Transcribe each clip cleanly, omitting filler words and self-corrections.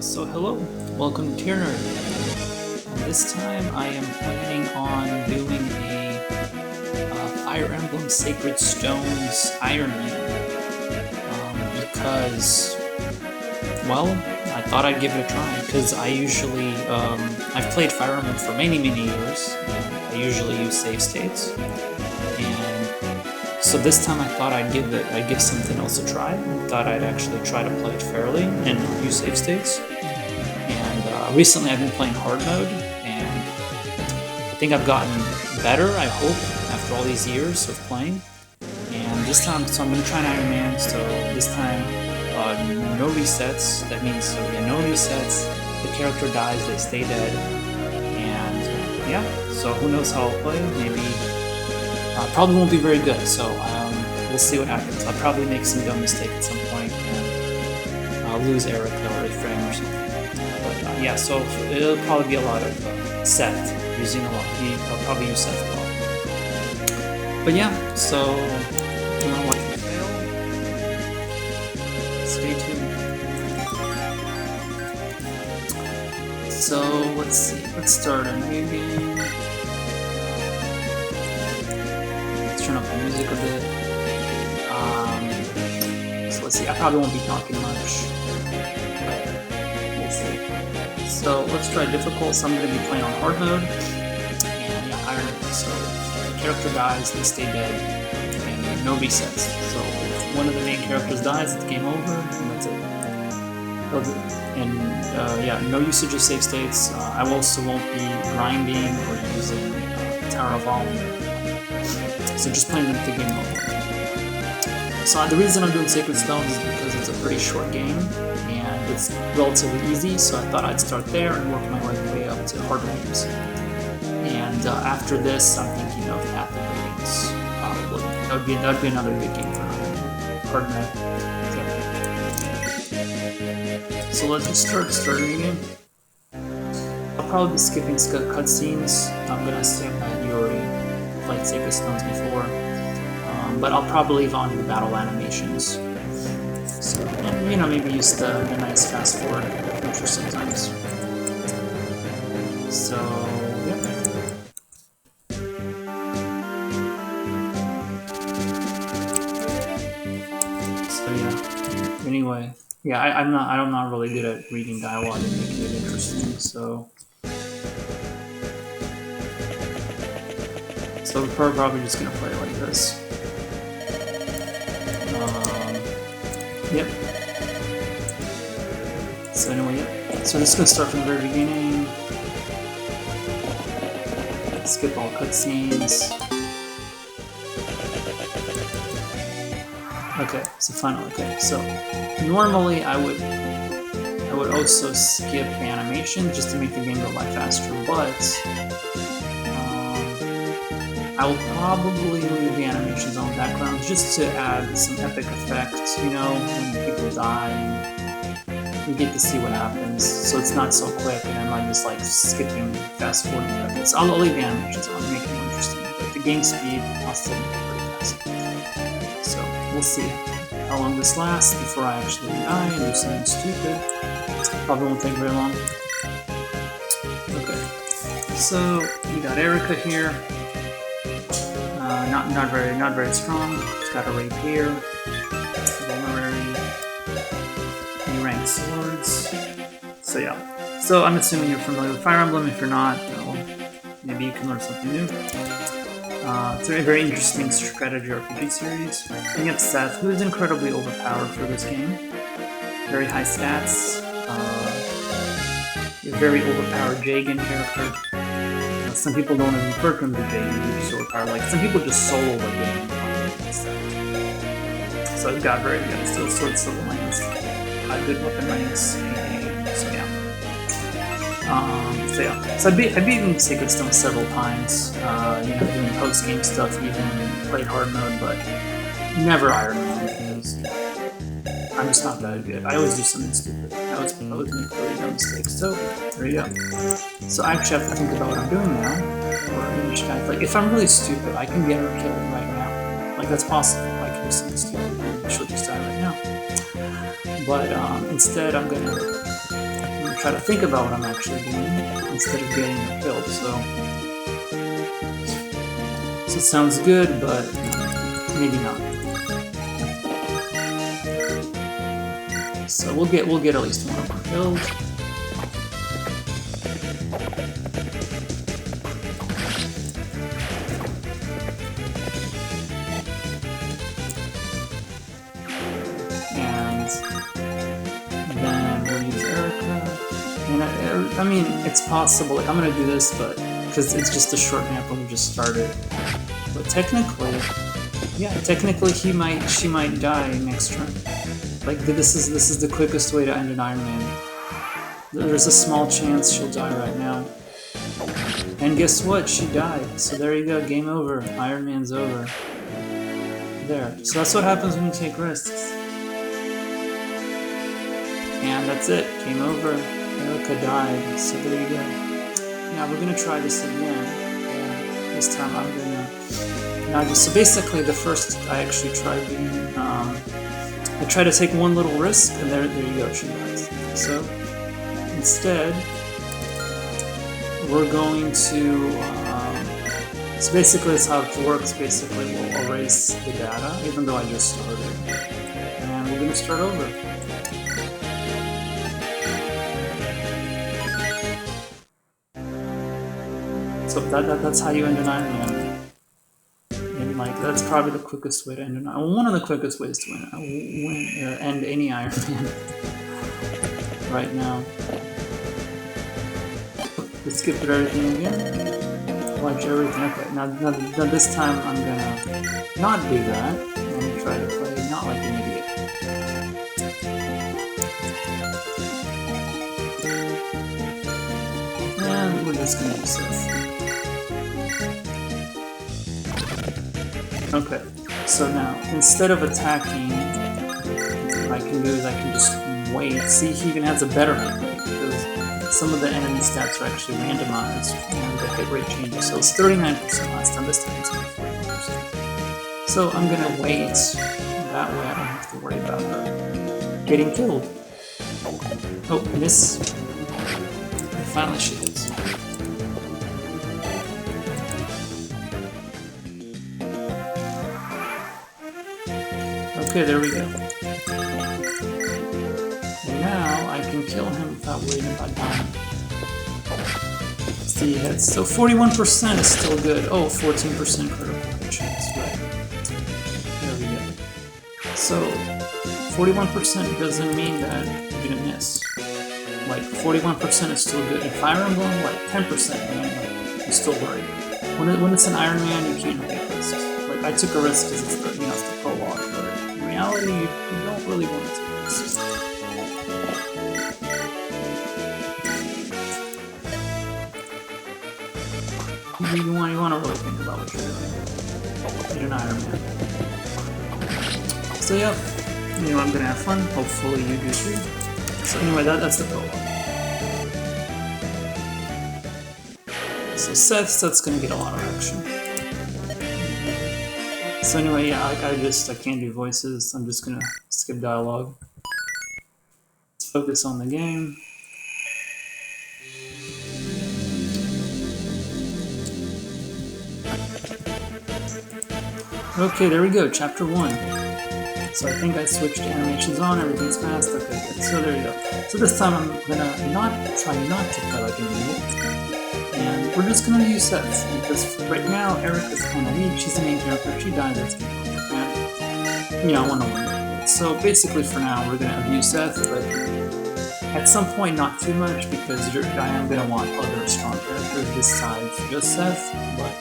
So hello, welcome to Tier Nerd. And this time I am planning on doing a Fire Emblem Sacred Stones Iron Man. Because, well, I thought I'd give it a try. Because I usually, I've played Fire Emblem for many years, and I usually use save states. So this time I thought I'd give something else a try. I thought I'd actually try to play it fairly and not use save states. And recently I've been playing hard mode, and I think I've gotten better, I hope, after all these years of playing. And this time, so I'm going to try an Iron Man, so this time, no resets. That means, no resets. The character dies, they stay dead. And yeah, so who knows how I'll play, maybe... probably won't be very good, so we'll see what happens. I'll probably make some dumb mistake at some point and I'll lose Erica or a frame or something. But yeah, so it'll probably be a lot of Seth, using a lot. I'll probably use Seth a lot. But yeah, so if you want to watch me fail, stay tuned. So let's see, let's start a new game. Turn up the music a bit. So let's see, I probably won't be talking much. We'll see. So let's try difficult, so I'm going to be playing on hard mode. And yeah, Iron Man. So if the character dies, they stay dead. And no resets. So if one of the main characters dies, it's game over, and that's it. And yeah, no usage of save states. I also won't be grinding or using Tower of Volume. So just playing them the game mode. So the reason I'm doing Sacred Stones is because it's a pretty short game and it's relatively easy, so I thought I'd start there and work my way up to harder games. And after this, I'm thinking of Path of Radiance. Probably that'd be another good game for hard mode. So let's just start the game. I'll probably be skipping cutscenes. I'm gonna assume that you already played Sacred Stones before, but I'll probably leave on the battle animations. So, and, maybe use the nice fast forward feature sometimes. So, yeah. So yeah. Anyway, yeah, I'm not really good at reading dialogue and making it interesting. So we're probably just gonna play like this. Yep. So anyway, yep. So I'm just gonna start from the very beginning. Skip all cutscenes. Okay, so finally, okay. So normally I would also skip animation just to make the game go by faster, but I will probably leave the animations on the background just to add some epic effects, when people die and you get to see what happens. So it's not so quick and I'm not just like skipping fast forwarding effects. I'll leave the animations on to make it more interesting. But the game speed, I'll still make it pretty fast. So we'll see how long this lasts before I actually die and do something stupid. Probably won't take very long. Okay. So we got Erica here. Not very strong. She's got a rapier, vulnerary, rank swords. So yeah. So I'm assuming you're familiar with Fire Emblem. If you're not, well, maybe you can learn something new. It's a very interesting strategy RPG series. And you have Seth, who is incredibly overpowered for this game. Very high stats. A very overpowered Jagan character. Some people don't even refer to him as Jagan, he's so overpowered. Like, some people just solo the game. So it got very good. Still sword silver lanes. Good weapon ranks. So yeah. So I've beaten Sacred Stone several times. Doing post-game stuff, even played hard mode, but never Iron Man because I'm just not that good. I always do something stupid. I always make really dumb mistakes. So there you go. So I actually have to think about what I'm doing now. Like, if I'm really stupid, I can get her killed right now. Like, that's possible. I can do something stupid and she'll just die right now. But instead, I'm gonna try to think about what I'm actually doing instead of getting killed. So it sounds good, but maybe not. So we'll get at least one more killed. I mean, it's possible. Like, I'm gonna do this, but because it's just a short map and we just started. But technically, yeah, technically she might die next turn. Like, this is the quickest way to end an Iron Man. There's a small chance she'll die right now. And guess what? She died. So there you go. Game over. Iron Man's over. There. So that's what happens when you take risks. And that's it. Game over. Erica died, so there you go. Now we're gonna try this again. This time I'm gonna. So basically, the first I actually tried doing. I tried to take one little risk, and there you go. She dies. So instead, we're going to. So basically, that's how it works. Basically, we'll erase the data, even though I just started, and we're gonna start over. So that's how you end an Iron Man. And like that's probably the quickest way to end an Iron Man. One of the quickest ways to end any Iron Man right now. Let's skip through everything again. Watch everything. Okay, now this time I'm gonna not do that. I'm gonna try to play not like an idiot. And we're just gonna use this. Okay, so now, instead of attacking, what I can do is I can just wait. See, he even has a better hit rate, because some of the enemy stats are actually randomized, and the hit rate changes. So it's 39% last time, this time it's only 41%. So I'm gonna wait, that way I don't have to worry about her getting killed. Oh, miss. Finally she hits. Okay, there we go. And now I can kill him without worrying about dying. See, hits. So 41% is still good. Oh, 14% critical hit chance, right. There we go. So 41% doesn't mean that you're gonna miss. Like, 41% is still good. In Fire Emblem, like 10%, man, like, you're still worried. When it's an Iron Man, you can't take risks. Like, I took a risk because it's the, it's the Prologue, but in reality, you don't really want to take risks. You want to really think about what you're doing. You're an Iron Man. So, yeah, I'm gonna have fun. Hopefully you do too. So anyway, that's the prologue. So Seth's gonna get a lot of action. So anyway, yeah, I can't do voices. I'm just gonna skip dialogue. Let's focus on the game. Okay, there we go, chapter 1. So I think I switched animations on, everything's fast, okay, good. So there you go. So this time I'm gonna try not to play like an idiot. And we're just gonna use Seth, because right now Eric is kind of weak, she's the main character, if she dies, that's game over. And, I wanna win. So basically for now, we're gonna abuse Seth, but at some point not too much, because I am gonna want other strong characters besides just Seth, but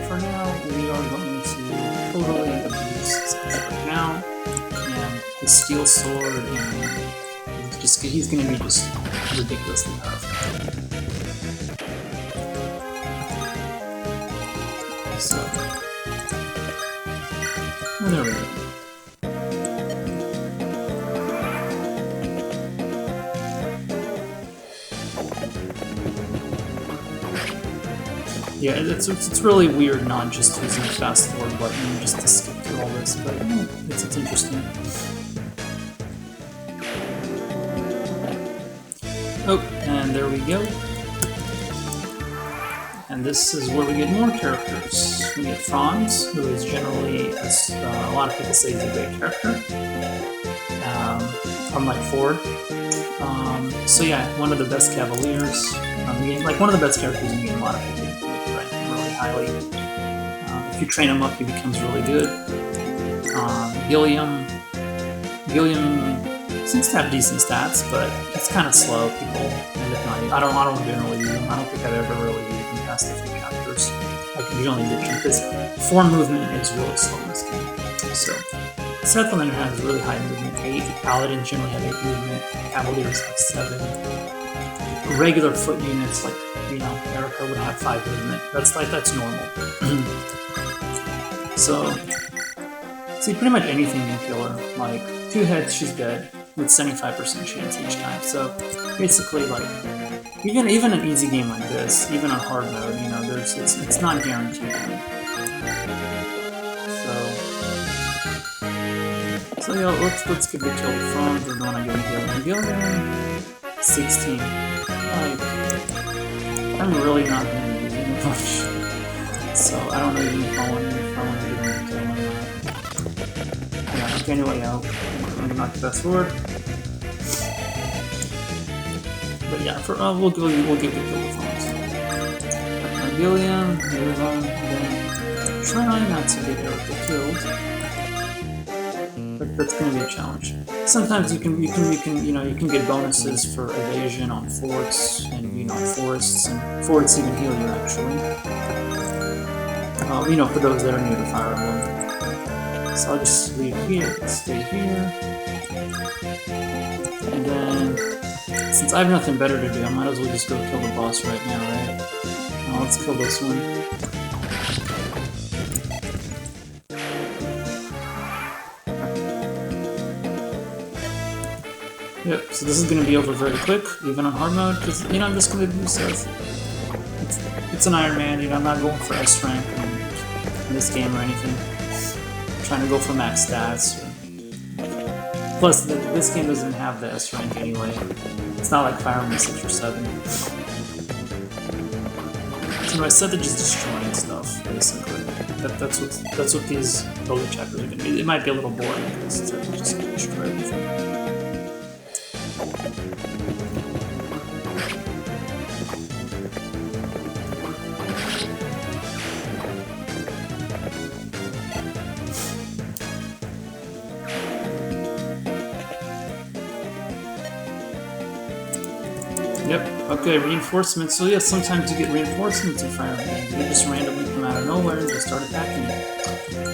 for now, we are going to totally abuse Seth right now, and the steel sword, and he's going to be just ridiculously powerful. So, well, there we go. Yeah, it's really weird not just using the fast forward button just to skip through all this, but it's interesting. Oh, and there we go. And this is where we get more characters. We get Franz, who is generally, as a lot of people say, he's a great character. Unlike Ford. So yeah, one of the best Cavaliers. Like one of the best characters in the game. A lot of people rank him really highly. If you train him up, he becomes really good. Gilliam seems to have decent stats, but it's kind of slow. People end up not. I don't generally use him. I don't think I've ever really used him past the few chapters. I can usually ditch him because form movement is really slow in this game. So Seth Emblem has really high movement, 8. Paladins generally have 8 movement. Cavaliers have 7. Regular foot units like Erica would have 5 movement. That's normal. So see, pretty much anything can kill her. Like 2 heads, she's dead with 75% chance each time. So basically, like even an easy game like this, even on hard mode, it's not guaranteed. So yeah, let's give the kill to Franz. We're going to get Gilliam. 16. Like, I'm really not going to be using it much. So I don't know even if I want to get him to kill him. Yeah, okay, anyway, I'm not the best sword. But yeah, we'll give the kill to Franz. Gilliam, move on. Try not to get Erica killed. That's going to be a challenge. Sometimes you can get bonuses for evasion on forts and forests, and forests even heal you actually. For those that are new to Fire Emblem. So I'll just leave here, stay here, and then since I have nothing better to do, I might as well just go kill the boss right now, right? Let's kill this one. Yep, so this is going to be over very quick, even on hard mode, because, I'm just going to do Seth. It's an Iron Man, I'm not going for S rank in this game or anything. I'm trying to go for max stats. Plus, this game doesn't have the S rank anyway. It's not like Fire Emblem 6 or 7. So I said they're just destroying stuff, basically. That's what these Prologue chapters are going to be. It might be a little boring, because it's just going to destroy everything. Yep, okay, reinforcements. So yeah, sometimes you get reinforcements in Fire Emblem. They just randomly come out of nowhere and just start attacking you.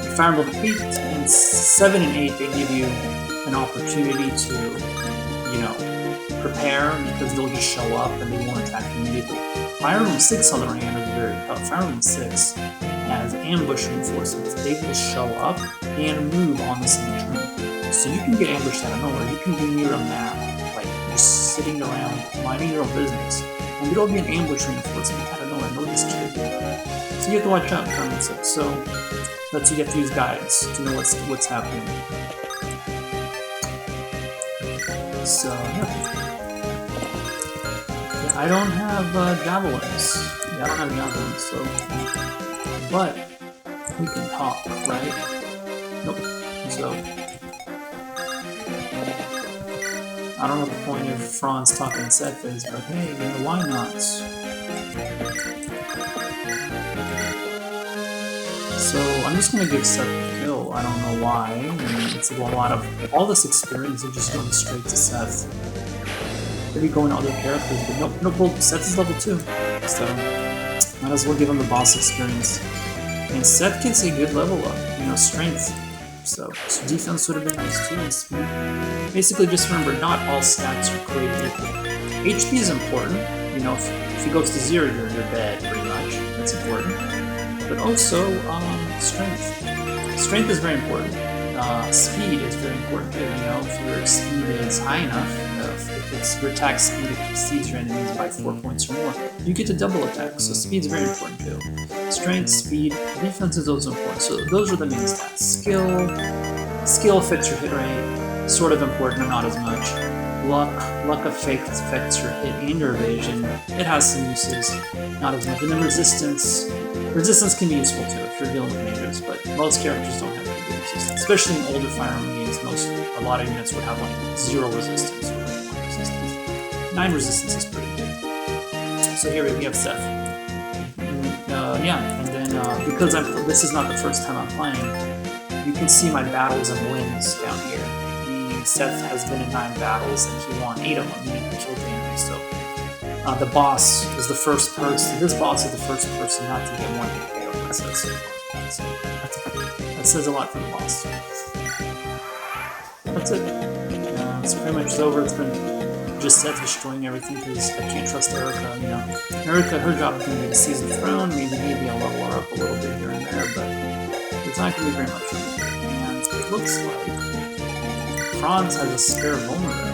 In Fire Emblem 8 and 7 and 8, they give you an opportunity to, prepare, because they'll just show up and they won't attack you immediately. Fire Emblem 6, on the other hand, is very tough. Fire Emblem 6 has ambush reinforcements. They will show up and move on the same turn. So you can get ambushed out of nowhere. You can be near a map, just sitting around minding your own business, and there'll be an ambush reinforcement out of nowhere, and they'll just kill you. So you have to watch out in Fire Emblem 6. So that's you have to use guides to know what's happening. So yeah, I don't have javelins. Yeah, I don't have javelins. So, but we can talk, right? Nope. So. I don't know what the point of Franz talking to Seth is, but hey, why not? So I'm just gonna give Seth a kill. I don't know why. I mean, it's a lot of all this experience of just going straight to Seth. Maybe going to other characters, but nope. Seth is level 2, so might as well give him the boss experience. And Seth gets a good level up, strength. So defense would have been nice too, and speed. Basically, just remember, not all stats are created equal. HP is important. If he goes to 0, you're dead, pretty much. That's important. But also, strength. Strength is very important. Speed is very important too. If your speed is high enough, if it's your attack speed exceeds your enemies by 4 points or more, you get to double attack. So speed is very important too. Strength, speed, defense is also important. So those are the main stats. Skill affects your hit rate. Sort of important, but not as much. luck affects your hit and your evasion. It has some uses, not as much. And then resistance can be useful too if you're dealing with mages, but most characters don't have very good resistance. Especially in older Fire Emblem games, a lot of units would have like 0 resistance or 1 resistance. 9 resistance is pretty good. So here we have Seth. And then because this is not the first time I'm playing, you can see my battles and wins down here. Seth has been in 9 battles and he won 8 of them. He killed the enemy. So the boss is the first person. This boss is the first person not to get 1 hit KO by Seth so far. So that says a lot for the boss. That's it. It's pretty much over. It's been just Seth destroying everything because I can't trust Erica. You know, Erica, her job is going to be to seize the throne. Maybe I'll level her up a little bit here and there, but it's not going to be very much for me. And it looks like Franz has a spare vulnerary.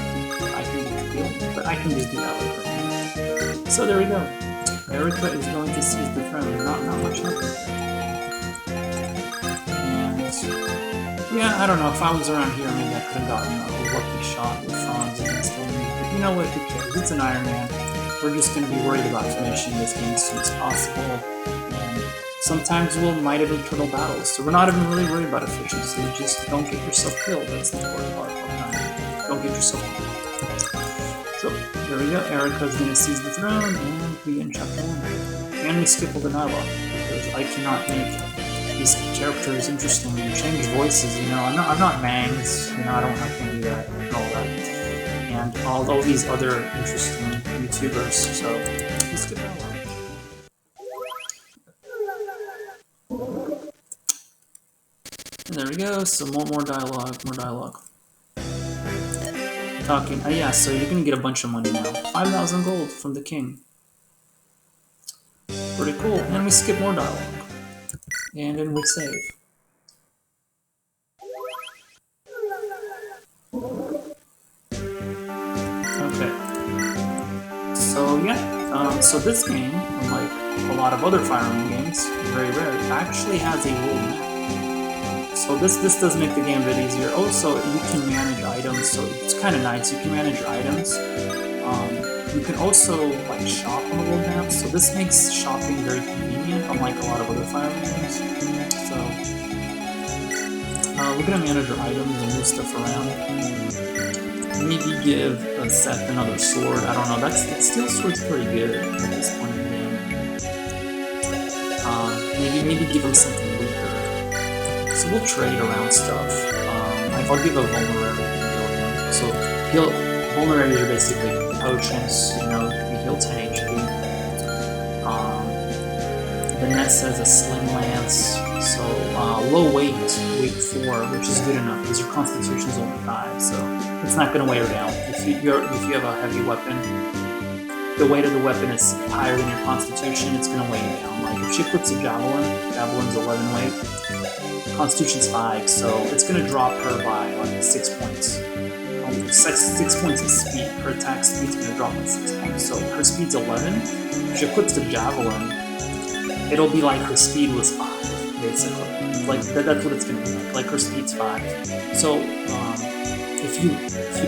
I can heal, but I can just do that later. So there we go. Erica is going to seize the throne. Not much happened. And yeah, I don't know. If I was around here, maybe I could have gotten a lucky shot with Franz against him. But you know what? Who cares? It's an Iron Man. We're just going to be worried about finishing this game as soon as possible. And sometimes we'll might have internal battles, so we're not even really worried about efficiency. Just don't get yourself killed. That's the important part. Don't get yourself killed. So there we go. Erica's going to seize the throne, and we end chapter 1. And we skip all the dialogue because I cannot make these characters interesting and change voices. You know, I'm not Mangs. You know, I don't have to do that and all that. And all these other interesting YouTubers. So we skip dialogue. And there we go, so more dialogue. Talking, yeah, so you're gonna get a bunch of money now. 5,000 gold from the king. Pretty cool. And we skip more dialogue. And then we save. Okay. So yeah, so this game, unlike a lot of other Fire Emblem games, very rare, actually has a world map. So this does make the game a bit easier. Also, you can manage items, so it's kind of nice. You can manage your items. You can also like shop on the world map, so this makes shopping very convenient, unlike a lot of other Fire Emblem games. So we're gonna manage our items and move stuff around. Maybe give Seth another sword. I don't know. That steel sword's pretty good at this point in the game. Maybe give him something weaker. So we'll trade around stuff. I'll give a vulnerary to heal him. So vulneraries are basically potions, you know, you heal 10 HP. Vanessa has a sling lance, so low weight 4, which is good enough because your constitution is only 5, so it's not going to weigh her down. If you have a heavy weapon, the weight of the weapon is higher than your constitution, it's going to weigh you down. Like if she equips a javelin's 11 weight, constitution's 5, so it's going to drop her by like 6 points. 6 points of speed. Her attack speed's going to drop by 6 points. So her speed's 11. If she equips the javelin, it'll be like her speed was 5, basically. Like that's what it's going to be like. Like her speed's 5. So if you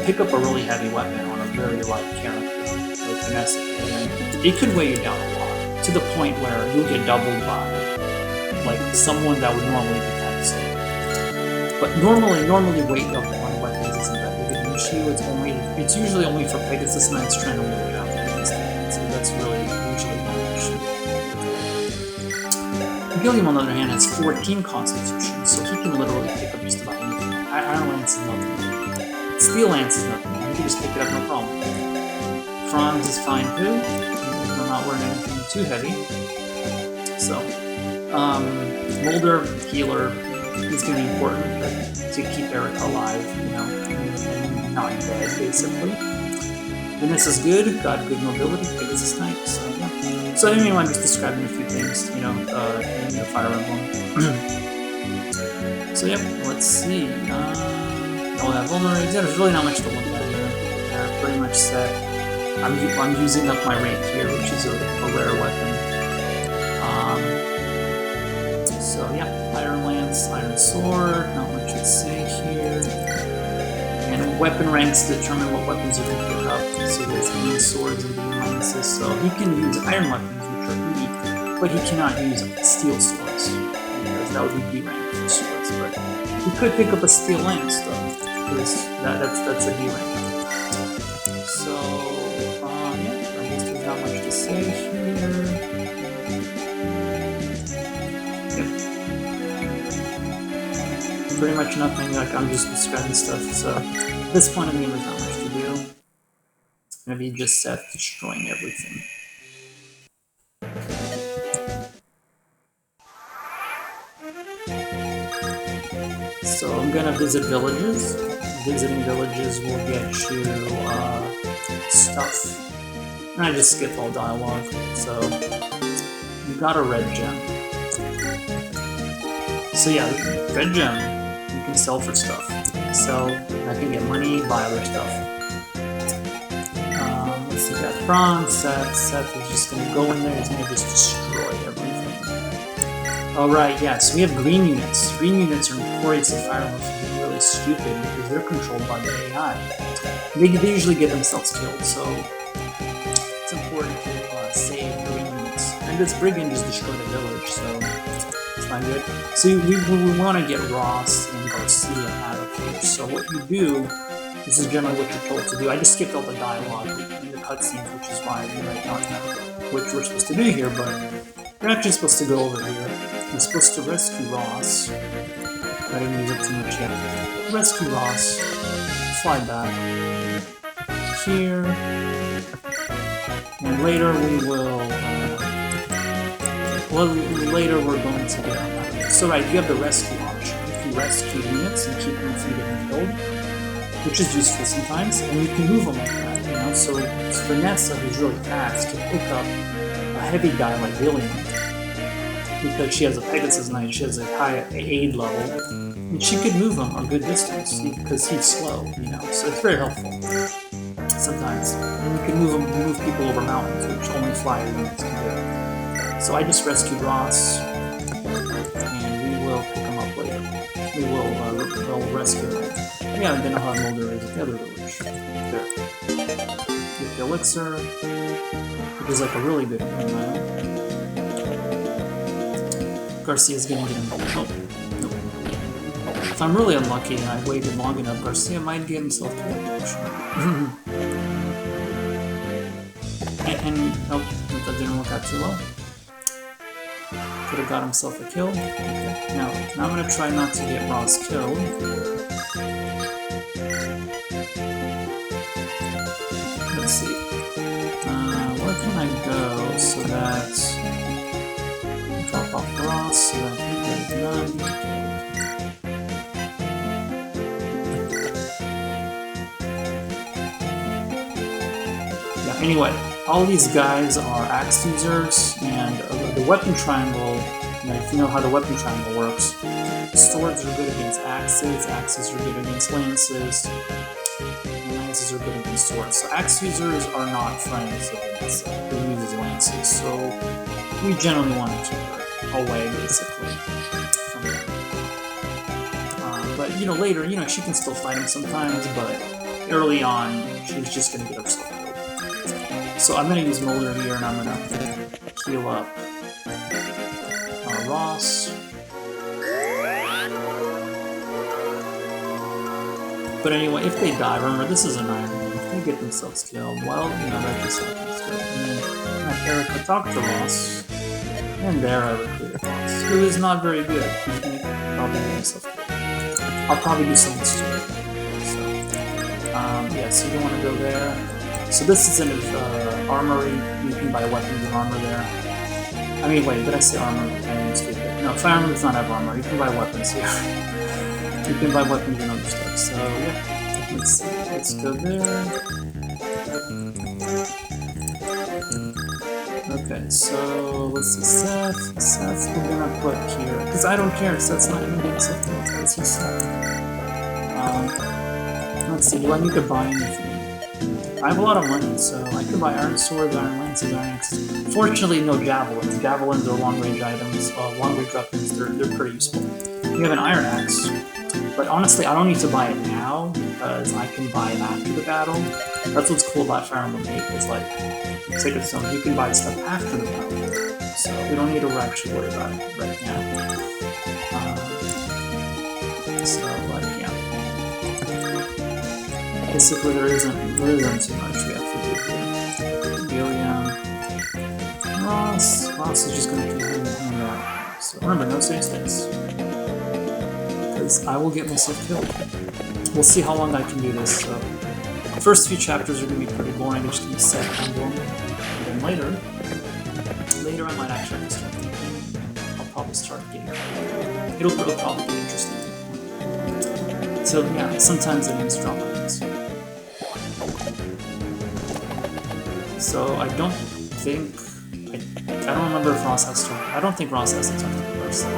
pick up a really heavy weapon on a very light character, like Vanessa, it could weigh you down a lot to the point where you'll get doubled by like someone that would normally be kind of safe. But normally weight of one weapons isn't that big of an issue. It's usually only for Pegasus Knights trying to weigh you out against it. So that's really usually not an issue. Gilliam, on the other hand, has 14 constitution, so he can literally pick up just about anything. Iron Lance is nothing. Steel Lance is nothing. He can just pick it up no problem. Franz is fine too. I'm not wearing anything too heavy. So, Mulder, healer, is going to be important to keep Erica alive, you know, and not dead, basically. Vanessa's good, got good mobility, Pegasus Knight, so yeah. So anyway, I'm just describing a few things, you know, in the Fire Emblem. So yeah, let's see. All that vulnerary, there's really not much to look at here. They're pretty much set. I'm using up my rank here, which is a rare weapon. So yeah, Iron Lance, Iron Sword, not much to say here. And weapon ranks determine what weapons you can pick up. So there's green swords and green lances. So he can use iron weapons, which are E, but he cannot use steel swords because that would be B rank for swords. But he could pick up a steel lance though, because that's a B rank. So yeah, I guess there's not much to say here. Pretty much nothing, like I'm just describing stuff, so at this point in the game there's not much to do. It's gonna be just Seth destroying everything. So I'm gonna visit villages. Visiting villages will get you stuff. And I just skipped all dialogue, so you got a red gem. So yeah, red gem. Sell for stuff. Sell, I can get money, buy other stuff. Let's see, got bronze. Seth is just gonna go in there, he's gonna just destroy everything. Alright, yeah, so we have green units. Green units are notorious in Fire Emblem for being really stupid because they're controlled by the AI. They usually get themselves killed, so it's important to save green units. And this brigand just destroyed a village, so not good. So we want to get Ross and Garcia out of here. So what you do, this is generally what you're told to do. I just skipped all the dialogue in the cutscenes, which is why you might not know what we're supposed to do here, but you're actually supposed to go over here. You're supposed to rescue Ross. I didn't use up too much yet. Rescue Ross. Fly back. Here. And later we will... well, later we're going to get on that. So right, you have the rescue option. You can rescue units and keep them from getting killed, which is useful sometimes, and you can move them like that, you know? So Vanessa, who's really fast, can pick up a heavy guy like William, because she has a Pegasus Knight, she has a high aid level, and she could move him a good distance, because he's slow, you know? So it's very helpful, sometimes. And you can move people over mountains, which only flyer units can do. So I just rescued Ross, and we will pick him up later. We will rescue him. Yeah, and then I'll have Mulder as the other village. There. Get the elixir, which is like a really good one. Garcia's gonna get him. Oh, nope. If I'm really unlucky and I waited long enough, Garcia might get himself killed, actually. and nope, that didn't work out too well. Could have got himself a kill. Okay. Now I'm gonna try not to get Ross killed. Let's see. Where can I go so that drop off Ross so that he does not get killed? Yeah. Anyway. All these guys are axe users, and the weapon triangle, you know, if you know how the weapon triangle works, swords are good against axes, axes are good against lances, and lances are good against swords. So axe users are not friends of Vanessa, who uses lances, so we generally want to keep her away, basically, from them. But, you know, later, you know, she can still fight him sometimes, but early on, she's just going to get herself killed. So I'm going to use Mulder here, and I'm going to heal up Ross. But anyway, if they die, remember, this is an iron. If they get themselves killed, well, you know, that just happens. And then have Erica talk to Ross, and there I recruited Ross, who is not very good. He's going to probably get himself killed. I'll probably do something stupid. So, yeah, so you want to go there. So this is an armory. You can buy weapons and armor there. I mean, wait, did I say armor? I mean, stupid. No, Fire Emblem does not have armor. You can buy weapons here. You can buy weapons and other stuff. So yeah, let's see. Let's go there. Okay, so let's see. Seth, we're gonna put here because I don't care. Seth's not even getting Seth because he's Seth. Let's see. Do I need to buy anything? I have a lot of money, so I can buy iron swords, iron lances, iron axes. Fortunately, no javelins. Javelins are long-range items, long-range weapons. They're pretty useful. You have an iron axe, But honestly, I don't need to buy it now because I can buy it after the battle. That's what's cool about Fire Emblem 8 is like, Sacred Stone, you can buy stuff after the battle. So we don't need to actually worry about it right now. Yeah. Basically, there isn't too much we have to do here. Gilliam. Ross is just going to continue hanging out. So remember, no save states. Because I will get myself killed. We'll see how long I can do this. So the first few chapters are going to be pretty boring. They're just going to be Seth Emblem. And then later I might actually have to start thinking. I'll probably start getting... It'll probably be interesting. So yeah, sometimes it needs drop items. So I don't think... I don't remember if Ross has to... I don't think Ross has to talk to the person.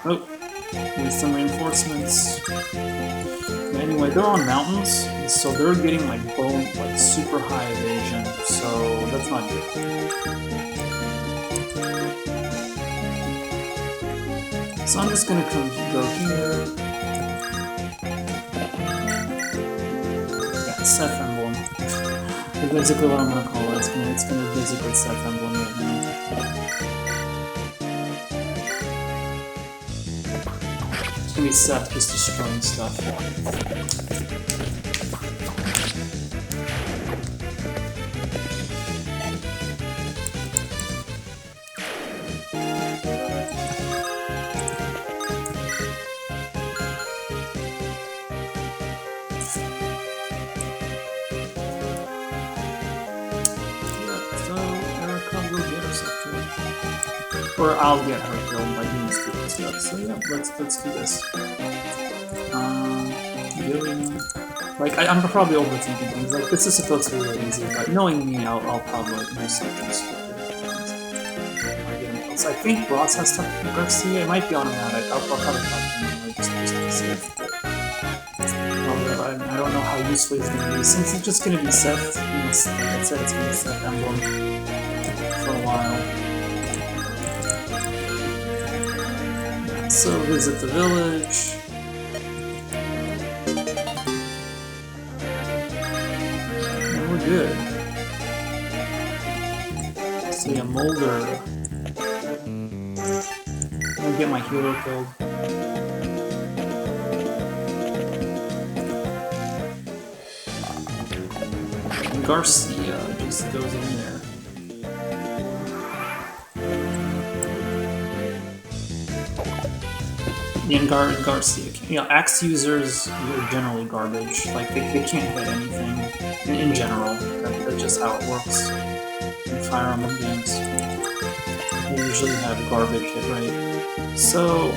Oh, need some reinforcements. Anyway, they're on mountains, so they're getting like super high evasion, so that's not good. So I'm just gonna go here. Yeah, Seth Emblem. That's basically what I'm gonna call it. It's gonna basically Seth Emblem right now. It's gonna be Seth just destroying stuff. Or I'll get her killed by doing stupid stuff. So yeah, let's do this. Like I'm probably overthinking things. Like this is supposed to be really easy, but knowing me, I'll probably do something stupid. So I think Ross has stuff from Garcia. It might be automatic. I'll probably talk to him anyway, just to be safe. I don't know how useful he's going to be since it's just going to be Seth. Like I said, it's going to be Seth Emblem for a while. So visit the village. And we're good. See a Molder. I'm gonna get my hero killed. And Garcia just goes in there. And Garcia, axe users are generally garbage. Like they can't hit anything in general. That's just how it works in Fire Emblem games. They usually have garbage hit rate. So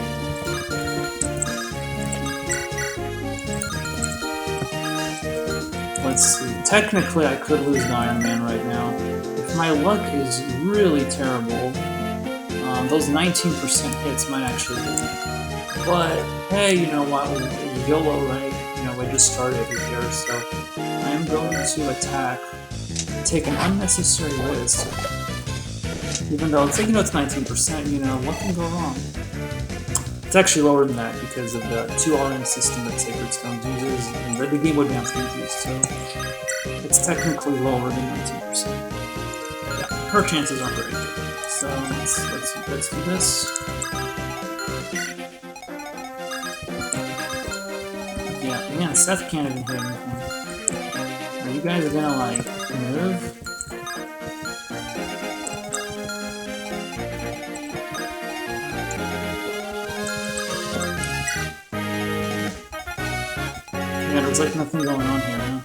let's see. Technically, I could lose to Iron Man right now. If my luck is really terrible, those 19% hits might actually hit me. But, hey, you know what, YOLO, right? We just started over here, so I am going to attack, take an unnecessary risk. Even though it's 19%, what can go wrong? It's actually lower than that because of the 2 RM system that Sacred Stone uses, and the Game Boy Advance uses, so it's technically lower than 19%. Yeah, her chances aren't very good. So let's do this. Man, Seth can't even hit anything. Are you guys gonna, move? Yeah, there's, nothing going on here, huh?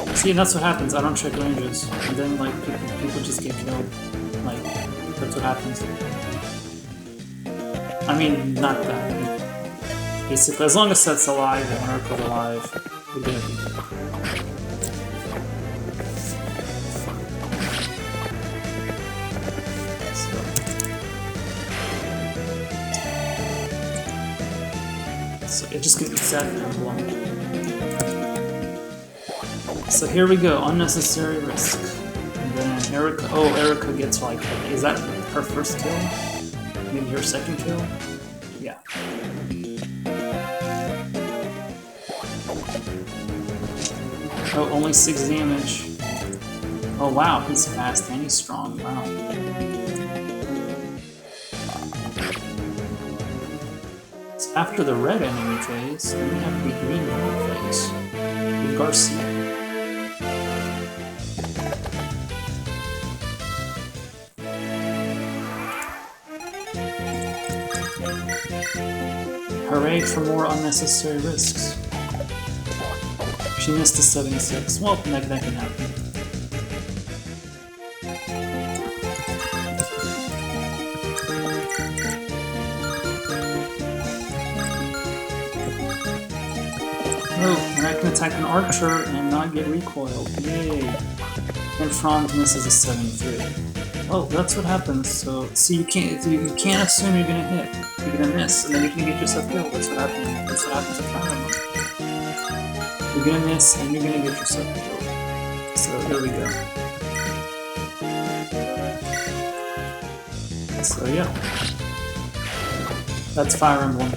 Okay. See, and that's what happens. I don't check ranges. And then, people just get killed. That's what happens. I mean, not that. Basically, as long as Seth's alive and Urkel's alive, we're gonna be good. So it just gives me Seth Emblem. So here we go, unnecessary risk. And then Erica, oh, Erica gets like, is that her first kill? Maybe her second kill? Yeah. Oh, only 6 damage. Oh wow, he's fast and he's strong, wow. So after the red enemy phase, then we have the green enemy phase. With Garcia. Hooray for more unnecessary risks. She missed a 76. Well, that can happen. Oh, and I can attack an archer and not get recoiled. Yay! And Franz misses a 73. Well, that's what happens. So, see, you can't assume you're gonna hit. You're gonna miss, and then you can get yourself killed. That's what happens. That's what happens at Fire Emblem. You're gonna miss, and you're gonna get yourself killed. So there we go. So yeah, that's Fire Emblem.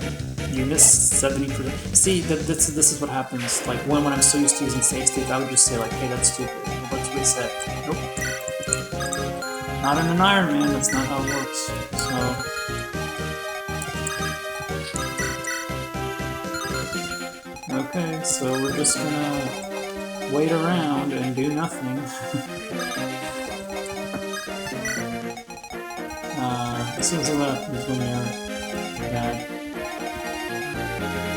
You miss 70%. See, this is what happens. Like when I'm so used to using save states, I would just say like, hey, that's stupid. Let's reset. Nope. Not in an Iron Man. That's not how it works. So. Okay, so we're just gonna wait around and do nothing. This is the left is when you're bad.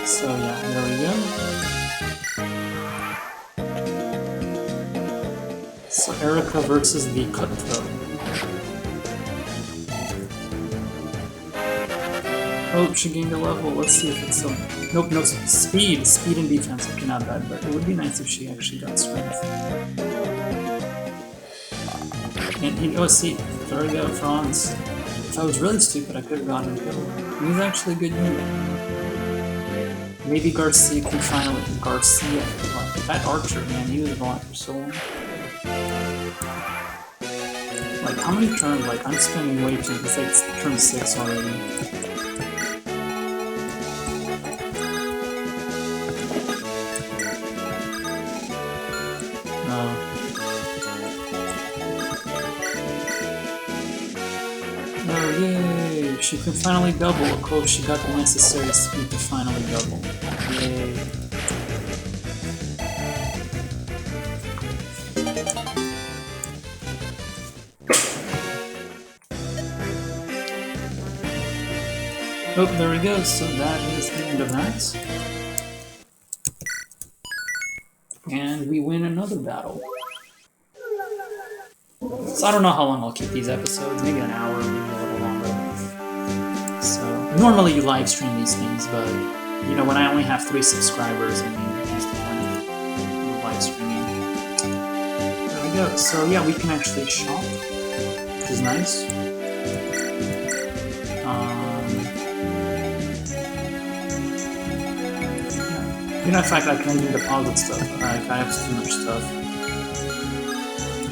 So yeah, there we go. So Erica versus the Cutthroat. Oh, she gained a level. Let's see if it's nope, no speed. Speed and defense. Okay, not bad, but it would be nice if she actually got strength. And he, oh, see, there we go, Franz. If I was really stupid, I could have gotten him killed. He's actually a good unit. Maybe Garcia can finally. Garcia. That archer, man, he was blind for so long. Like, how many turns? Like, I'm spending way too. It's like turn 6 already. Oh, yay! She can finally double. Of course, she got the necessary speed to finally double. Yay! Oh, there we go. So that is the end of that. And we win another battle. So I don't know how long I'll keep these episodes, maybe an hour, maybe a little longer. So normally you live stream these things, but you know, when I only have 3 subscribers, I mean, what's the point of live streaming? There we go. So yeah, we can actually shop, which is nice. You know, in fact, I can even deposit stuff. I have too much stuff.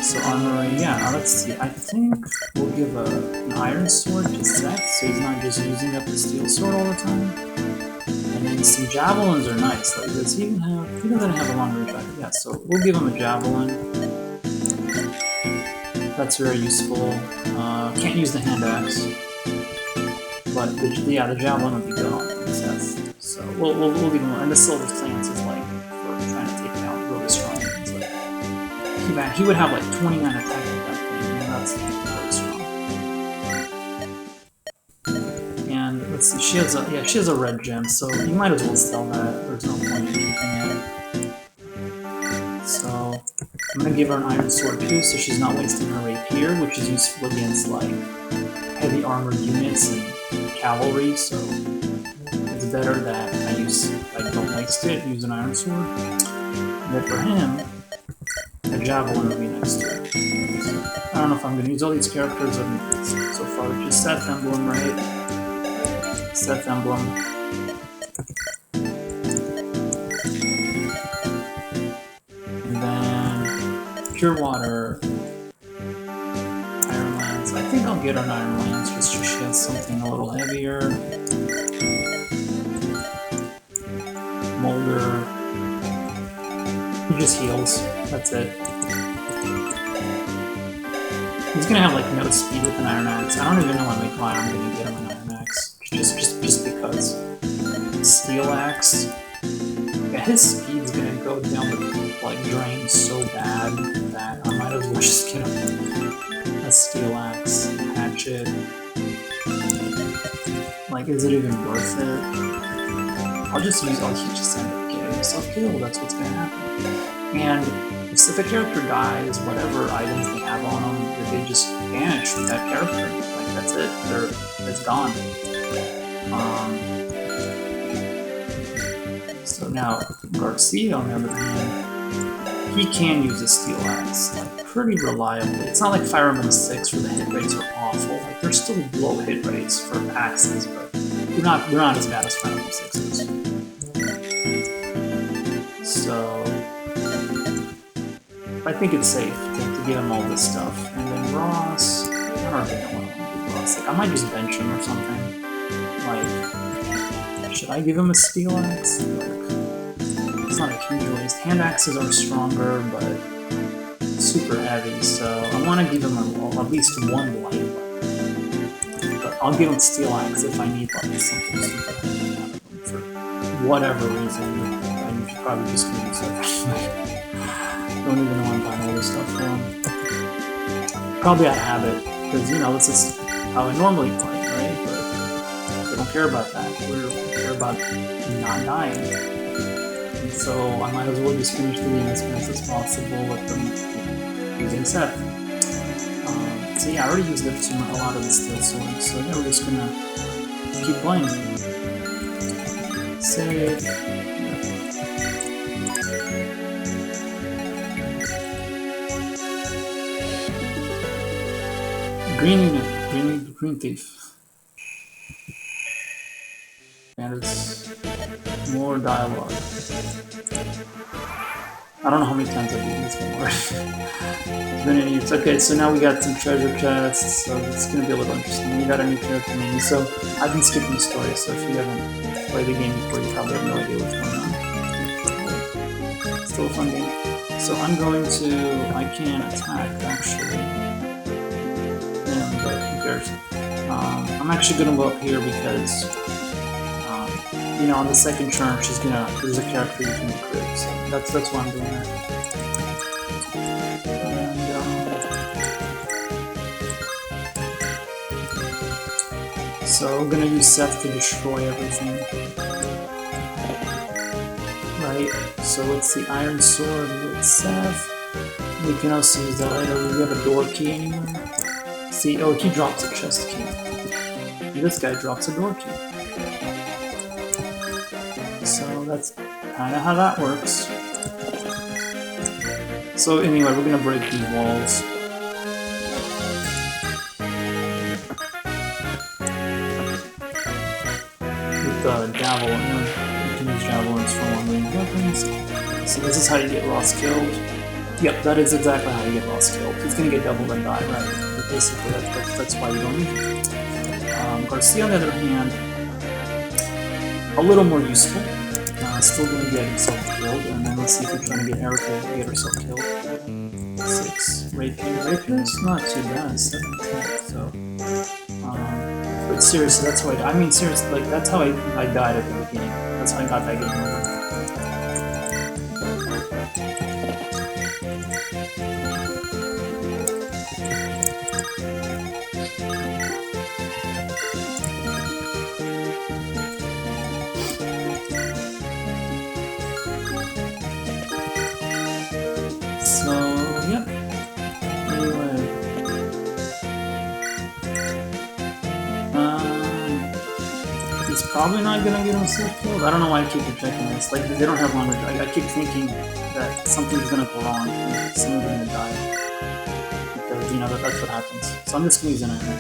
So armory, yeah, now let's see. I think we'll give an iron sword to Seth, so he's not just using up the steel sword all the time. And then some javelins are nice. Like, does he even have? He doesn't have a long range weapon. Yeah, so we'll give him a javelin. That's very useful. Can't use the hand axe, but the javelin would be good on Seth. So we'll give him one. And the silver stance is like for trying to take out really strong things. Like he would have like 29 attack with that thing. And that's really strong. And let's see, she has a red gem, so you might as well sell that. There's no point in keeping it. So I'm gonna give her an iron sword too, so she's not wasting her rapier, which is useful against like heavy armored units and cavalry. So it's better that I don't waste it, use an iron sword. And then for him, a javelin would be nice too. So, I don't know if I'm going to use all these characters so far, which is Seth Emblem, right? Seth Emblem. Pure Water, Iron Lance. I think I'll get an Iron Lance just so she has something a little heavier. Molder. He just heals. That's it. He's gonna have like no speed with an Iron Axe. I don't even know why I'm gonna get him an Iron Axe. Just because. Steel Axe. Yeah, his speed's gonna go down the like drain so bad that I might as well just get him a Steel Axe, Hatchet. Like, is it even worth it? I'll just end up getting himself killed. That's what's gonna happen. And if the character dies, whatever items they have on them, they just vanish with that character. Like, that's it. It's gone. So now, Garcia, on the other hand, he can use a Steel Axe, like, pretty reliably. It's not like Fire Emblem 6 where the hit rates are awful. Like, there's still low hit rates for axes, but they're not as bad as Fire Emblem 6's. So I think it's safe to give him all this stuff. And then Ross, I don't really know what I want to do with Ross. Like, I might just bench him or something. Like, should I give him a Steel Axe? Like, it's not a huge waste. Hand axes are stronger, but super heavy, so I want to give him at least one light weapon. But I'll give him Steel Axe if I need like something super heavy out of him for whatever reason. I'm probably just going to use it. Don't even know I'm buying all this stuff for him. Probably out of habit, because this is how I normally play, right? But we don't care about that. We care about not dying. And so I might as well just finish the game as fast as possible with them using Seth. So yeah, I already used a lot of the Steel Sword, so yeah, we're just gonna keep playing. Save. Green unit, green thief. And it's more dialogue. I don't know how many times I've used this before. It's okay, so now we got some treasure chests, so it's gonna be a little interesting. We got a new character name, so I've been skipping the story, so if you haven't played the game before, you probably have no idea what's going on. Still a fun game. So I'm going to, I can attack actually. But who cares? I'm actually gonna go up here because on the second turn, there's a character you can recruit, so that's why I'm doing that. And, so I'm gonna use Seth to destroy everything. Right, so let's see, Iron Sword with Seth. We can also use that later. Do we have a door key anywhere? See, oh, he drops a chest key. And this guy drops a door key. So that's kind of how that works. So anyway, we're gonna break these walls. With the javelin, you can use javelins for one-range weapons. So this is how you get Ross killed. Yep, that is exactly how you get Ross killed. He's gonna get doubled and die, right? But basically, that's why you don't need it. Garcia, on the other hand, a little more useful. Still gonna get himself killed, and then let's see if we're trying to get Erica to get herself killed. 6. Rapiers? Not too bad, 7. So, but seriously, that's how seriously, like, that's how I died at the beginning. That's how I got that game over. So, yep. Anyway. He's probably not gonna get himself killed. I don't know why I keep rejecting this. Like, they don't have language. I keep thinking that something's gonna go wrong and someone's gonna die. Because, that's what happens. So I'm just gonna use an iron.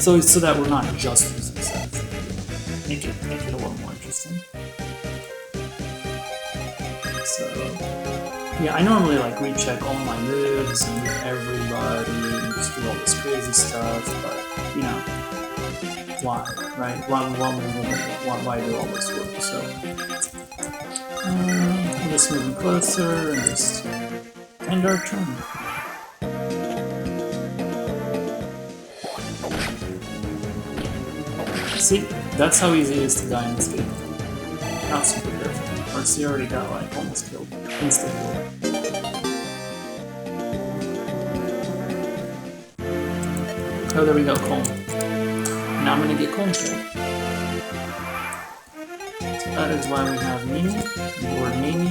So that we're not just using Seth. Make it a little more interesting. So, Yeah, I normally like recheck all my moves and move everybody and just do all this crazy stuff, but you know, why, right? Why do all this work? So I'm just moving closer and just end our turn. See, that's how easy it is to die in this game. Not super careful. Or see, already got like almost killed. Instant kill. Oh, there we go, Colm. Now I'm gonna get Colm killed. So that is why we have Mimi, Lord Mimi.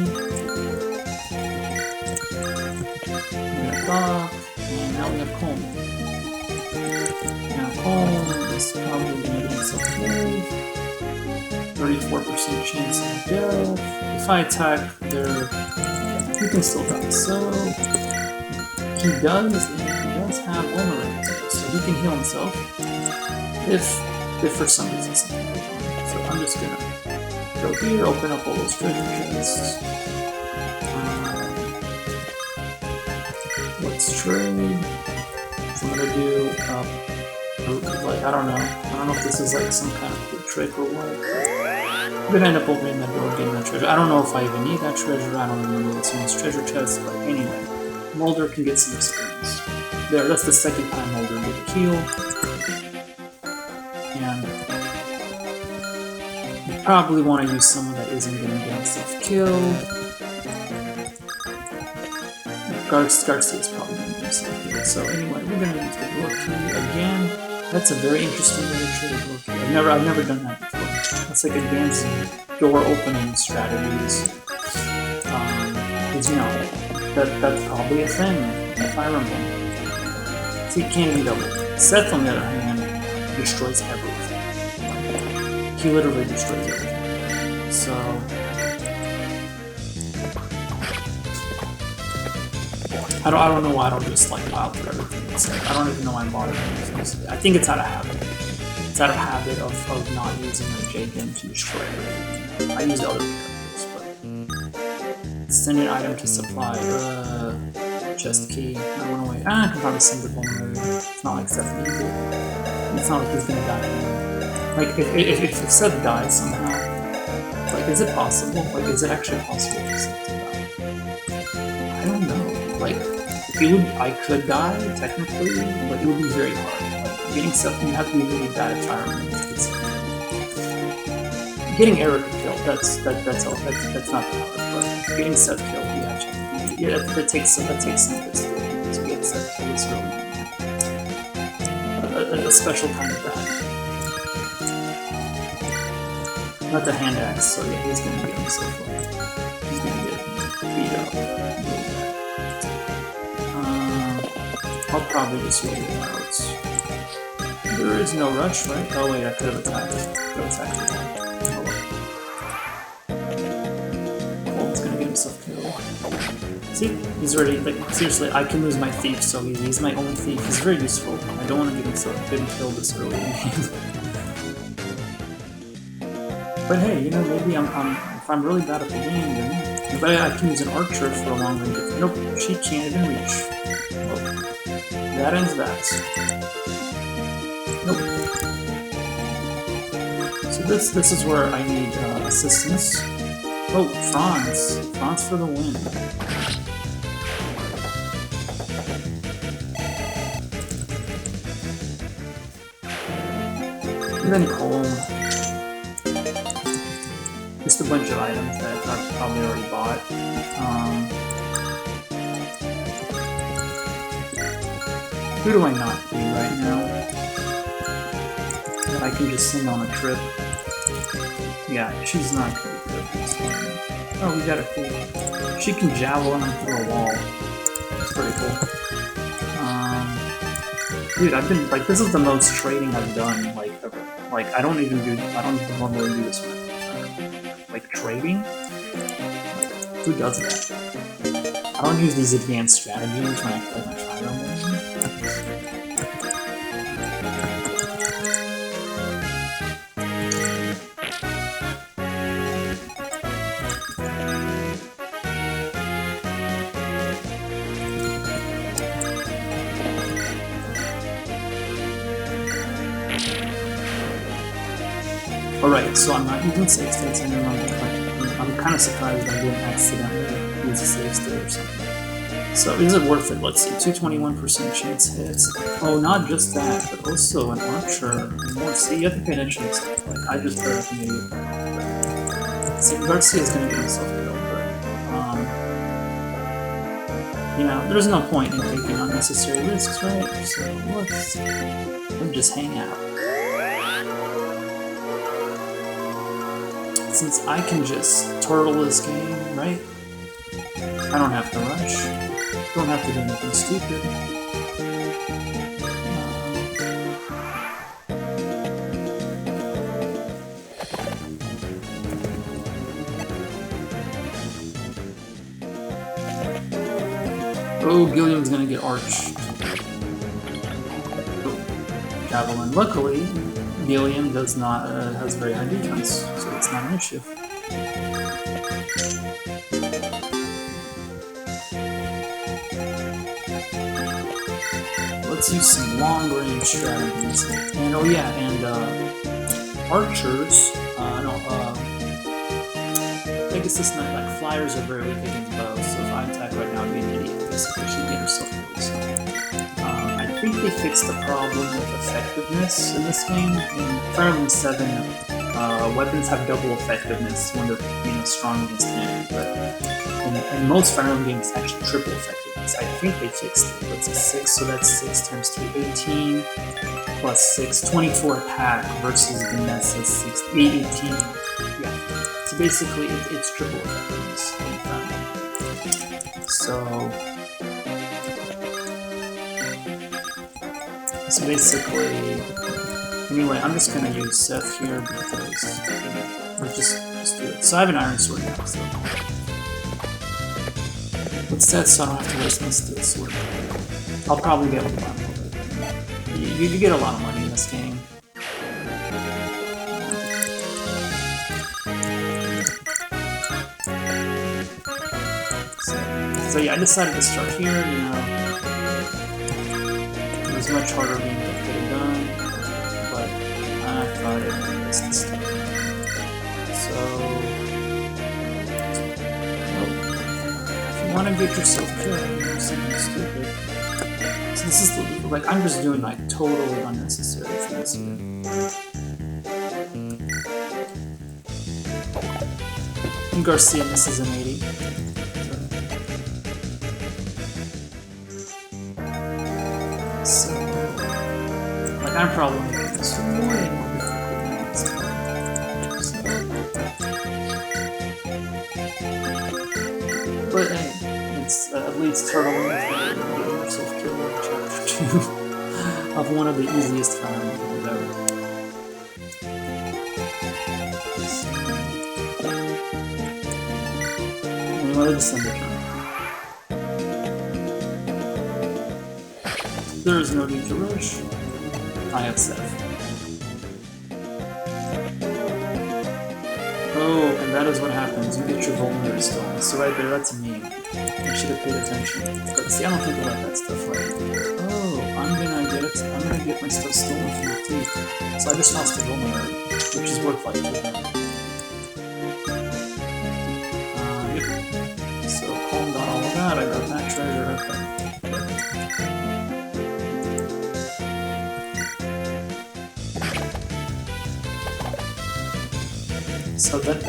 I'm gonna block, and now we have Colm. Now Colm is probably gonna get himself killed. 34% chance of death. If I attack, he can still die. So he does have vulnerary, so he can heal himself if for some reason something goes wrong. So I'm just gonna go here, open up all those treasure chests. Let's trade. So I'm gonna do like I don't know if this is like some kind of cool trick or what. I'm gonna end up opening that door, getting that treasure. I don't know if I even need that treasure. I don't even know what's in this treasure chest, but anyway, Mulder can get some experience. There, that's the second time Mulder did a heal. And you probably want to use someone that isn't going to get himself killed. Garcia is probably going to get himself killed. So anyway, we're going to use the door key again. That's a very interesting way to trade a door key. I've never done that before. That's like advanced door opening strategies. Because you know, that's probably a thing in Fire Emblem. See, it can't even double. Seth, on the other hand, destroys everything. He literally destroys everything. So I don't know why I don't just like pile through everything. I don't even know why I'm bothering. I think it's out of habit. It's out of habit of not using my J-Gun to destroy everything. I use other characters, but send an item to supply. Chest key. I went away. I can probably send the vulnerary. It's not like Seth needs it. It's not like he's gonna die. Like if Seth dies somehow, like is it possible? Like is it actually possible for Seth to die? I don't know. Like I could die technically, but it would be very hard. Getting Seth, you have to be really bad at Fire Emblem to get Seth killed. Getting Eric killed, that's not that hard, but getting Seth killed, that takes some fits to get Seth killed is really a special kind of bad. Not the hand axe, so yeah, he's gonna get himself killed. He's gonna get beat up really bad. I'll probably just wait it out. There is no rush, right? Oh wait, I could have attacked. Oh well. Colton's gonna get himself killed. See? He's already, like, seriously, I can lose my thief so easy. He's my only thief. He's very useful. I don't want to get him killed this early in the game. But hey, you know, maybe if I'm really bad at the game, then maybe I can use an archer for a long range. Nope, she can't even reach. Well, that ends that. Nope. So this is where I need assistance. Oh, Franz for the win. And then Colm. Just a bunch of items that I've probably already bought. Who do I not do right now? That I can just send on a trip. Yeah, she's not very good. Oh, we got a thief. She can javelin him through a wall. That's pretty cool. Dude, I've been like, this is the most trading I've done like ever. Like I don't even normally do this when like trading. Who does that? I don't use these advanced strategies when I play my Fire Emblem. Alright, so I'm not using save states anymore. I'm kind of surprised I didn't accidentally use a save state or something. So is it worth it? Let's see, 221% chance hits. Oh, not just that, but also an archer. More. See, you have to pay attention to stuff. Like, I just heard like an idiot. See, Garcia's gonna get himself killed, but you know, there's no point in taking unnecessary risks, right? So let's just hang out. Since I can just turtle this game, right? I don't have to rush. Don't have to do anything stupid. Oh, Gilliam's gonna get arched. Oh, Javelin. Luckily, Gilliam does not has very high defense, so it's not an issue. Let's use some long-range strategies. And oh yeah, and archers. I guess this night, like flyers are very weak against bows. So if I attack right now, I'd be an idiot. Basically, she'd get herself killed. So, I think they fixed the problem with effectiveness in this game. In Fire Emblem 7, weapons have double effectiveness when they're strong against enemy, but in most Fire Emblem games, it's actually triple effectiveness. I think they fixed it. Let's see, 6, so that's 6 times 3, 18, plus 6, 24 attack versus Vanessa's 6, 18. Yeah, so basically it's triple effectiveness. So basically, anyway, I'm just gonna use Seth here because let's just do it. So I have an iron sword now, so with Seth, so I don't have to waste my steel sword. I'll probably get one of it. You get a lot of money in this game. So yeah, I decided to start here, you know. It was much harder being able to get it done, but I thought it was to start. So, if you want to get yourself killed, you do something stupid. So this is, like, I'm just doing, like, totally unnecessary things here. And Garcia misses an 80. So, like, I'm probably making this way more difficult than it's but hey, it's at least turtling getting yourself killed in Chapter 2 of one of the easiest Fire Emblems ever. Anyway, just end the turn. There is no need to rush. I have Seth. Oh, and that is what happens. You get your vulnerary stolen. So right there, that's me. I should have paid attention. But see, I don't think about that stuff right. Oh, I'm gonna get my stuff stolen from your teeth. So I just lost a vulnerary, which is worth like 200. Yep. So Calm got all of that. I got that treasure. Okay. So that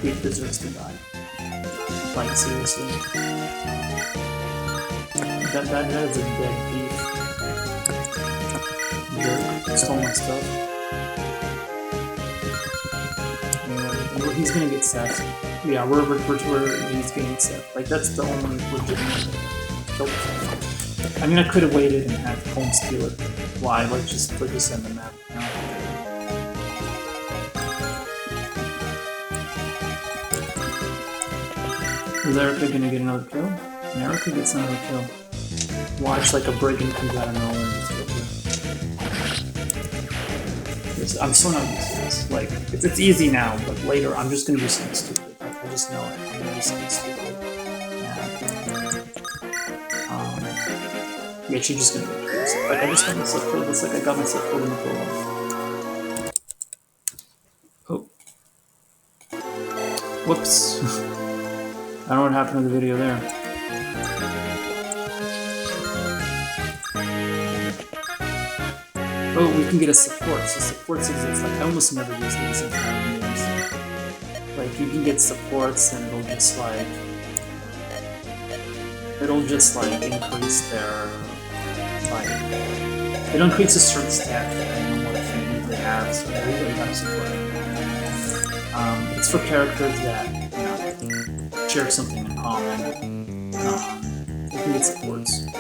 thief deserves to die. Like, seriously. That is a dead thief. Jerk. Stole my stuff. Anyway, he's gonna get Seth. Yeah, he's getting Seth. Like, that's the only legitimate kill. I mean, I could have waited and had Colm steal it. Why? Let's just end the map now. Is Erica gonna get another kill? And Erica gets another kill. Watch, like, a brigand comes out of nowhere and just kills her. I'm so not used to this. Like, it's easy now, but later I'm just gonna do something stupid. I just know it. I'm gonna do something stupid. Yeah, she's just gonna get killed. Like, I just got myself killed. It's like I got myself killed in the Prologue. Whoops. I don't know what happened to the video there. Oh, we can get a support. So supports exist. Like, I almost never use these in Fire Emblems. Like, you can get supports and it'll just like increase their like it'll increase a certain stat depending on what affinity they have. So everybody got support. It's for characters that, you know, share something in common. You can get supports. And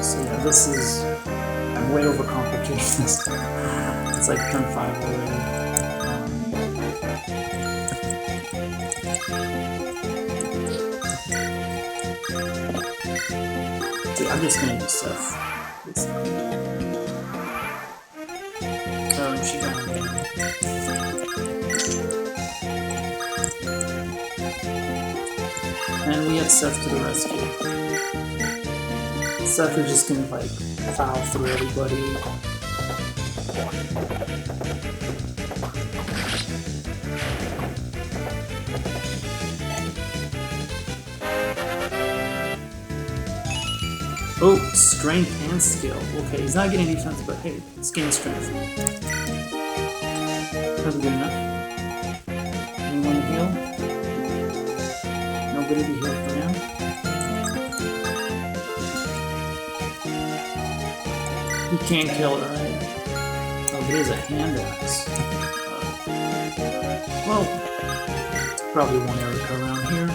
so yeah, this is, I'm way overcomplicating this. It's like turn 5 already. See, I'm just gonna use Seth. Oh, and she got me. And we have Seth to the rescue. Seth is just gonna like foul through everybody. Oh, strength and skill. Okay, he's not getting defense, but hey, let's gain strength. That's good enough. Anyone to heal? Nobody to heal for now. He can't kill her, right? Oh, but he has a hand axe. Well, probably won't ever come around here.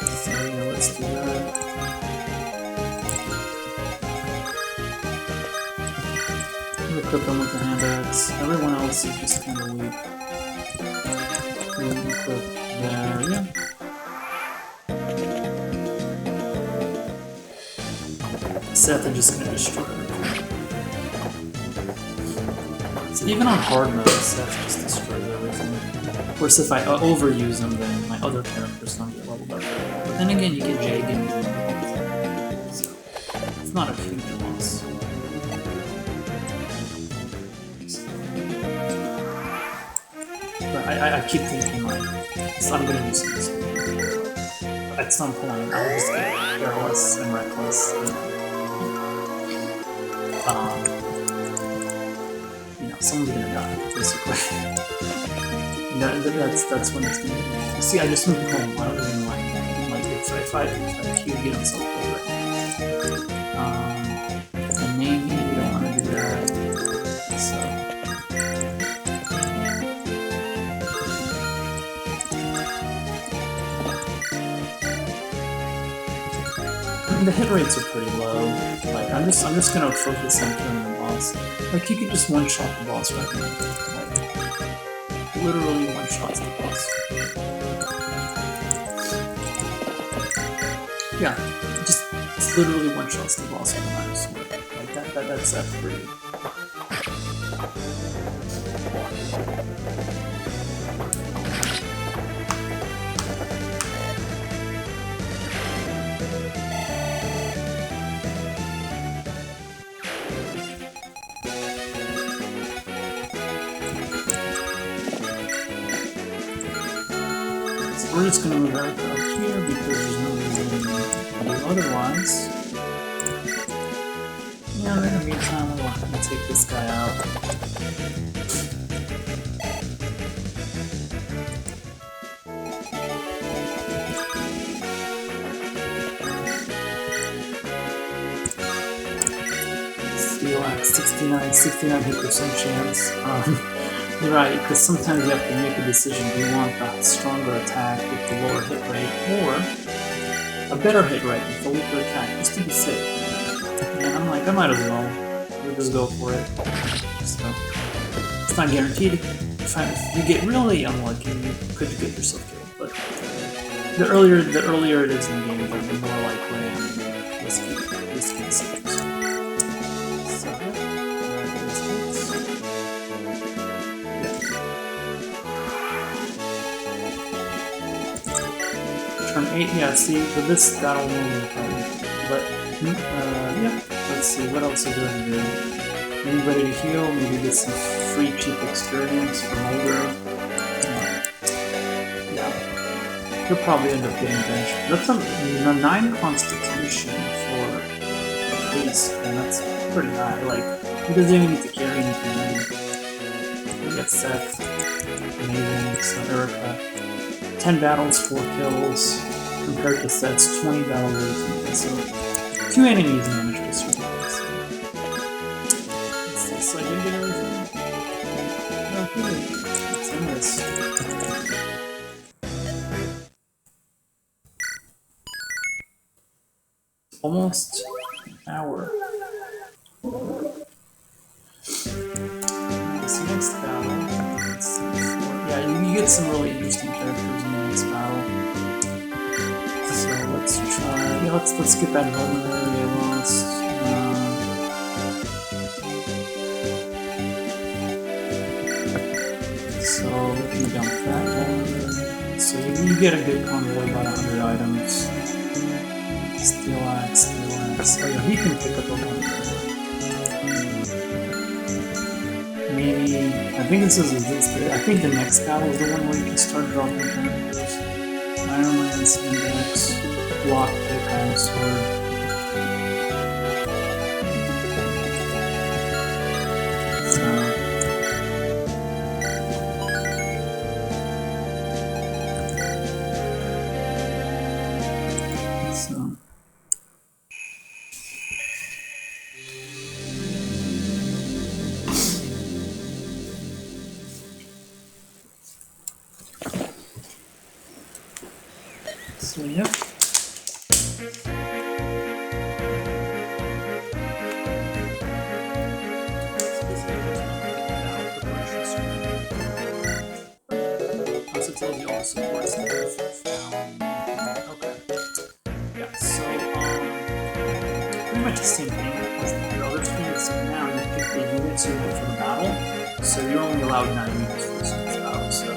So, yeah, let's do that. We'll equip him with the hand axe. Everyone else is just kind of weak. We'll equip there, yeah. Seth is just gonna destroy everything. So even on hard mode, Seth just destroys everything. Of course, if I overuse them, then my other characters don't get leveled up. But then again, you get Jagan, so it's not a huge loss. But I keep thinking, like, so I'm gonna use this. At some point, I'll just get careless and reckless. You know, someone's gonna die, basically. That's when it's gonna be. See, I just moved home. I don't even like if I queue get on self-play right now. And maybe we don't want to do that. So. The hit rates are pretty low. Like I'm just gonna focus on killing the boss. Like you could just one-shot the boss right now. Like literally one-shots the boss. Yeah, just literally one-shots the boss with a knife sword. Like that's pretty. We're just gonna move out here because there's no reason to do otherwise. Yeah, in the meantime, I'm gonna take this guy out. Steel Axe, 69 hit% chance. You're right, because sometimes you have to make a decision. Do you want the stronger attack with the lower hit rate, or a better hit rate with the weaker attack, just to be safe? And I'm like, I might as well. We'll just go for it. So, it's not guaranteed. If you get really unlucky, you could get yourself killed. But the earlier it is in the game, the more likely and risky it seems. Turn 8, yeah, see, for this, that'll only come. But, yeah, let's see, what else is there to do? Anybody to heal, maybe get some free cheap experience from older. Yeah. He'll probably end up getting benched. That's a 9 constitution for a priest, and that's pretty high. Like, he doesn't even need to carry anything. We got Seth, Mangs, Erica. 10 battles, 4 kills, compared to Seth's 20 battles, 18. So, 2 enemies managed to survive. So I didn't get everything. Okay, let's end this. Almost an hour. This next battle, let's see, yeah, you get some really interesting characters in the next battle. So let's try. Yeah, let's get that vulnerary I lost. So we can dump that one. So you get a good convoy, about 100 items. Steel axe. Oh yeah, he can pick up a one. Maybe I think this is I think the next battle is the one where you can start dropping characters. Iron Lance, Index, Lockpick, Iron Sword. So yep. Also tells you all the support stuff found. Okay. Yeah, so pretty much the same thing as the other thing. So now you pick the units you want for the battle. So you're only allowed 9 units for this battle. So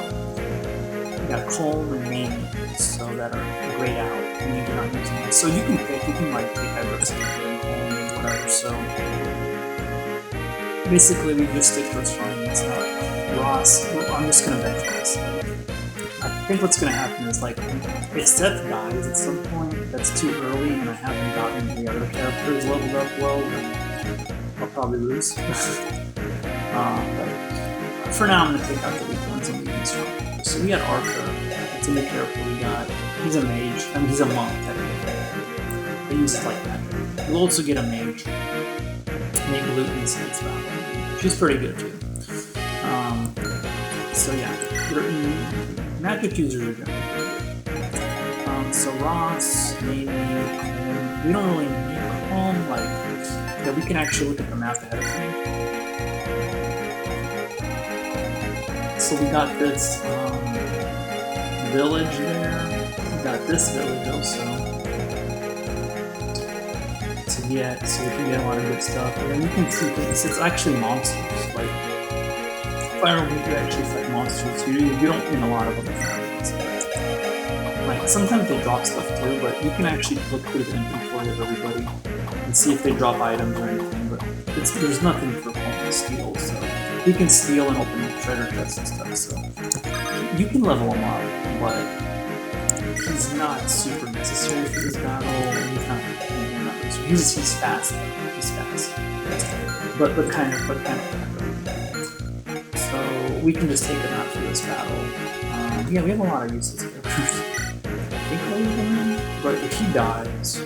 you got Colm and Mangs, so that are grayed out when you're not using it. So you can pick like pick Everest and Colm or whatever. So basically we just stick to what's fine. It's not Ross. Well, I'm just gonna bet Ross. I think what's gonna happen is like if Seth dies at some point that's too early and I haven't gotten the other characters leveled up well, then I'll probably lose. But for now I'm gonna pick out the weak ones and leave these strong. So we got Arthur. That's a new character we got. He's a mage. I mean he's a monk technically. They use it like magic. We'll also get a mage. Make loot inside this battle. She's pretty good too. So yeah. Magic users are generally good. So Ross, maybe we don't really need Calm, like yeah, we can actually look at the map ahead of time. So we got this village there. We got this village also. So we can get a lot of good stuff. And then you can see this, it's actually monsters. Like Fire Emblem, you actually fight monsters. You don't win a lot of them. Like sometimes they drop stuff too, but you can actually look through the inventory of everybody and see if they drop items or anything. But there's nothing for Colm to steal, so you can steal and open treasure chests and stuff. So you can level him up, but he's not super necessary for this battle. He's fast. He's fast, but kind of. So we can just take him out for this battle. Yeah, we have a lot of useless characters. I think we'll leave him in, but if he dies,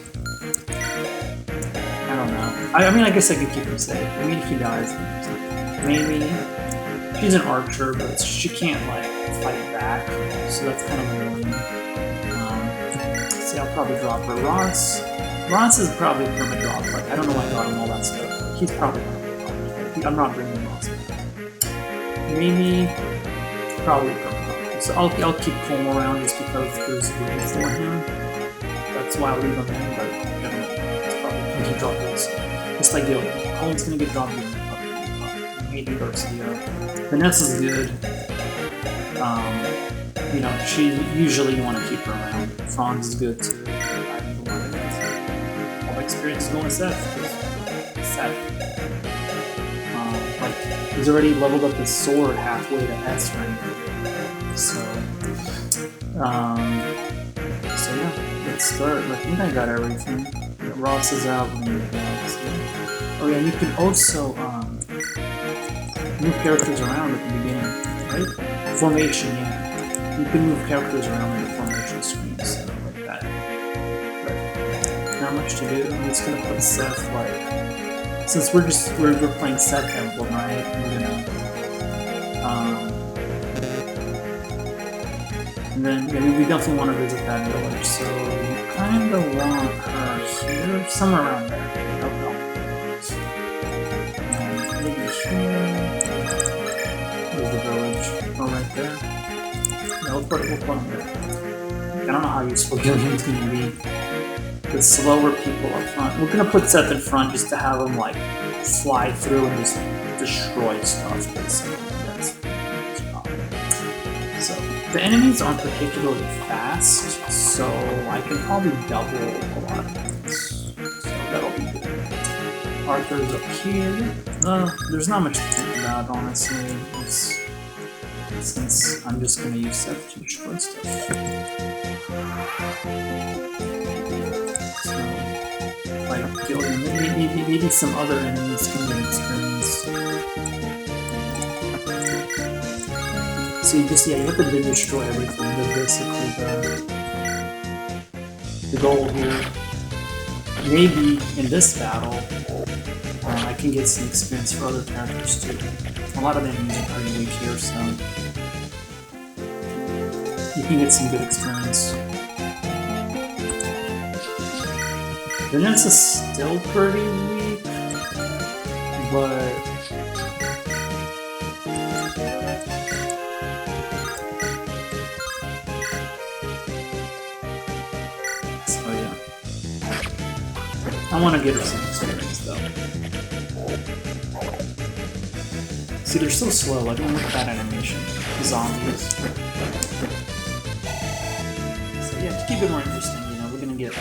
I don't know. I mean, I guess I could keep him safe. I mean, if he dies, then maybe she's an archer, but she can't like fight back, so that's kind of annoying. See, I'll probably drop her. Ross is probably a perma drop. Like I don't know why I got him all that stuff. Like, he's probably not. I'm not bringing Ross back. Maybe, probably perma. So I'll keep Colm around just because there's room for him. That's why I'll leave him in, but it's probably going to get dropped also. Just like Gillian. Colm's going to get dropped in. Maybe Garcia. Vanessa's good. You know, she usually you want to keep her around. Franz is good too. All my experience is going with Seth. He's already leveled up his sword halfway to S rank. So yeah, let's start. I think I got everything. Yeah, Ross is out. Oh yeah, you can also move characters around at the beginning, right? Formation, yeah. You can move characters around in the formation screen, so like that. But not much to do. I'm just gonna put Seth like, since we're playing Seth Emblem, right? We're gonna and then yeah, we definitely want to visit that village, so we kind of want her here, somewhere around there. I don't know. And maybe here. Where's the village? Oh, right there. Yeah, we'll put him there. I don't know how useful Gillian's gonna be. The slower people up front. We're gonna put Seth in front just to have him like fly through and just destroy stuff, basically. So the enemies aren't particularly fast, so I can probably double a lot of things. So that'll be good. Arthur's up here. There's not much to think about, honestly. Since I'm just gonna use Seth to destroy stuff. So, like Gillian, maybe some other enemies can get experience. So you just, yeah, you have to destroy everything. That's basically the goal here. Maybe in this battle, I can get some experience for other characters too. A lot of enemies are pretty weak here, so you can get some good experience. Vanessa is still pretty weak, but so yeah, I want to get her some experience though. See, they're so slow. I don't like that animation. The zombies. So yeah, to keep it more interesting, you know, we're gonna get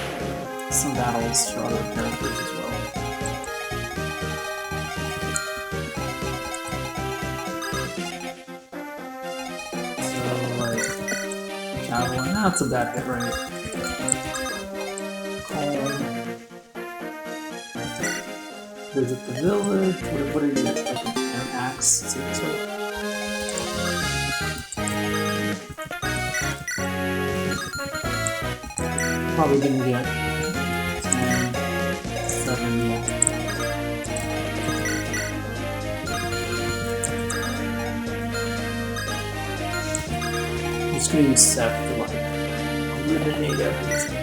some battles for other characters as well. So like javelin, that's a bad hit, right? Visit the village. What are you? Like an axe? So. Probably gonna get 10, 7, yeah. I'm just gonna use Seth to like eliminate everything.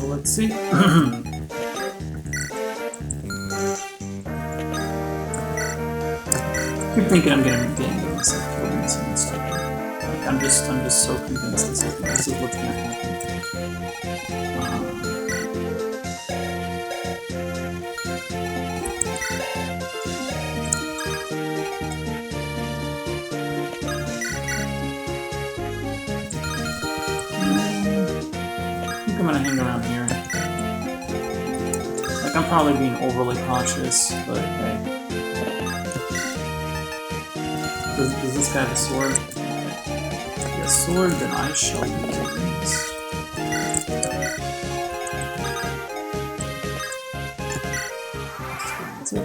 Let's see. I keep thinking I'm gonna be getting myself killed in some stuff. Like, I'm just so convinced this is what's gonna happen. I think I'm gonna hang around here. I'm probably being overly cautious, but hey. Does this guy have a sword? If he has a sword, then I shall use it.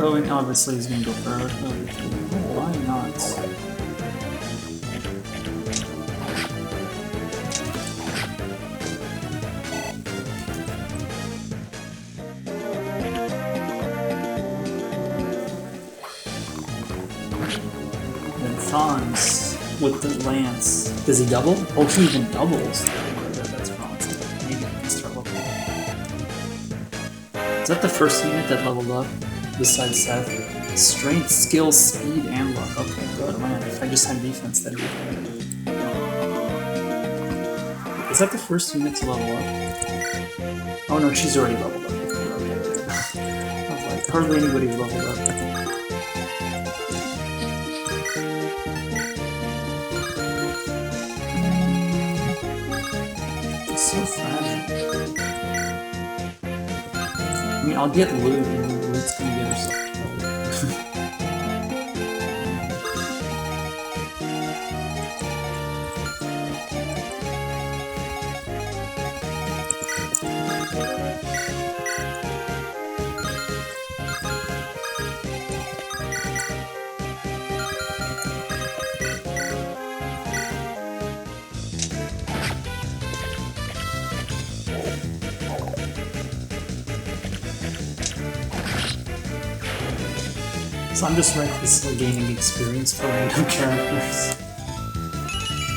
Oh, and obviously he's gonna go first. Why not? With the lance. Does he double? Oh, he even doubles. That's wrong. Maybe I can start leveling up. Is that the first unit that leveled up? Besides Seth? Strength, skill, speed, and luck. Okay, good. Man, if I just had defense, that'd be good. Is that the first unit to level up? Oh no, she's already leveled up. Okay. I was like, hardly anybody's leveled up. It's so fragile. I mean, I'll get loot, and loot's gonna get herself killed. So I'm just recklessly gaining experience for random characters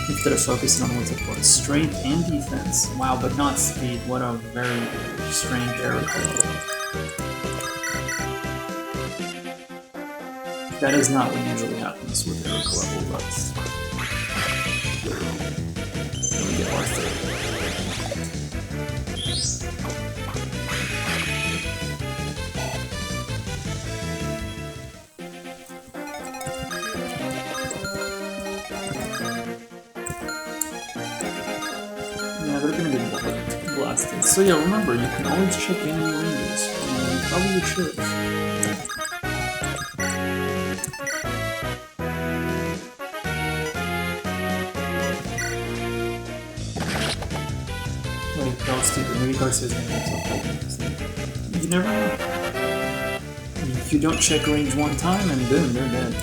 instead of focusing on what's important. Strength and defense. Wow, but not speed. What a very strange error color. That is not what usually happens with error level ruts. Let me get Arthur. Blasted. So yeah, remember, you can always check enemy ranges. You probably should. Wait, that was stupid. Maybe Garcia's name is okay. You never know. You don't check range one time and boom, they're dead.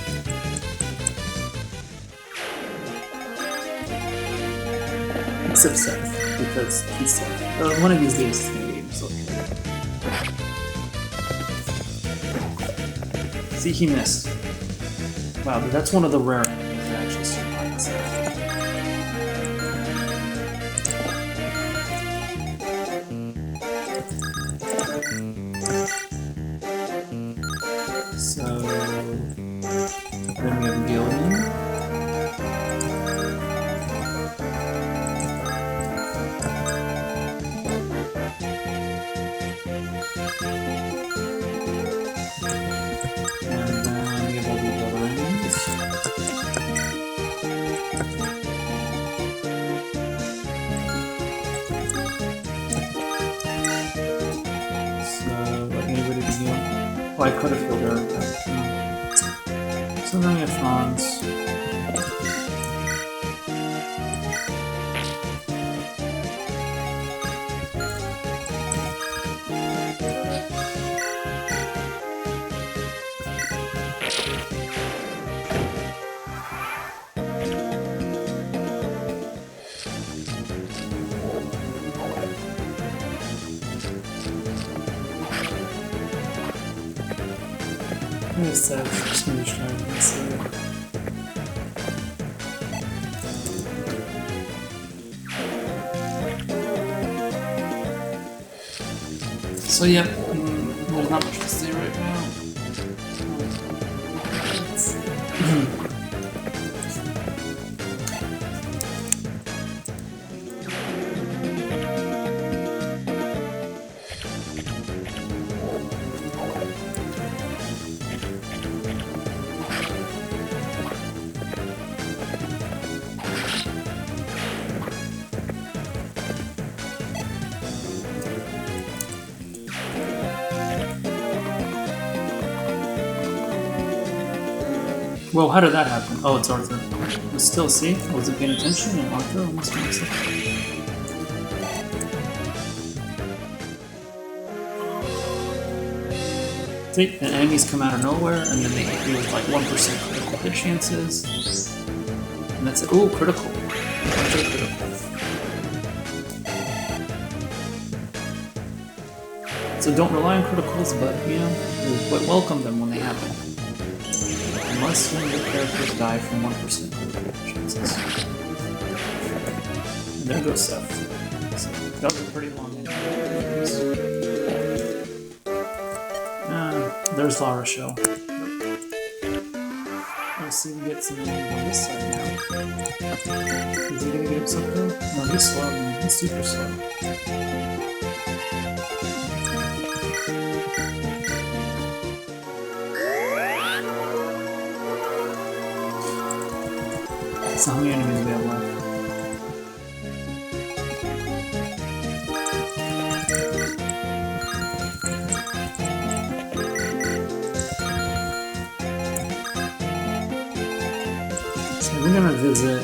Except Seth, because he's Seth. One of these days he's gonna get himself killed. See, he missed. Wow, but that's one of the rare enemies that actually survive Seth. So then we have Gillian. Oh, I could have killed Erica. So then we have Franz. Just maybe try to see it. So yeah, there's not much to say right now. Whoa, how did that happen? Oh, it's Arthur. But still, see? I wasn't paying attention, and Arthur almost makes it. See, the enemies come out of nowhere, and then they hit you with like 1% critical hit chances. And that's it. Ooh, critical. Critical. So don't rely on criticals, but, you know, welcome them when they happen. Unless one of the characters die from 1% critical chances. And there goes Seth. So that was a pretty long intro. There's La Rochelle. see if we get some enemies on this side now. Is he gonna get something? No, he's slow, man. He's super slow. So how many enemies do we have left? We're gonna visit a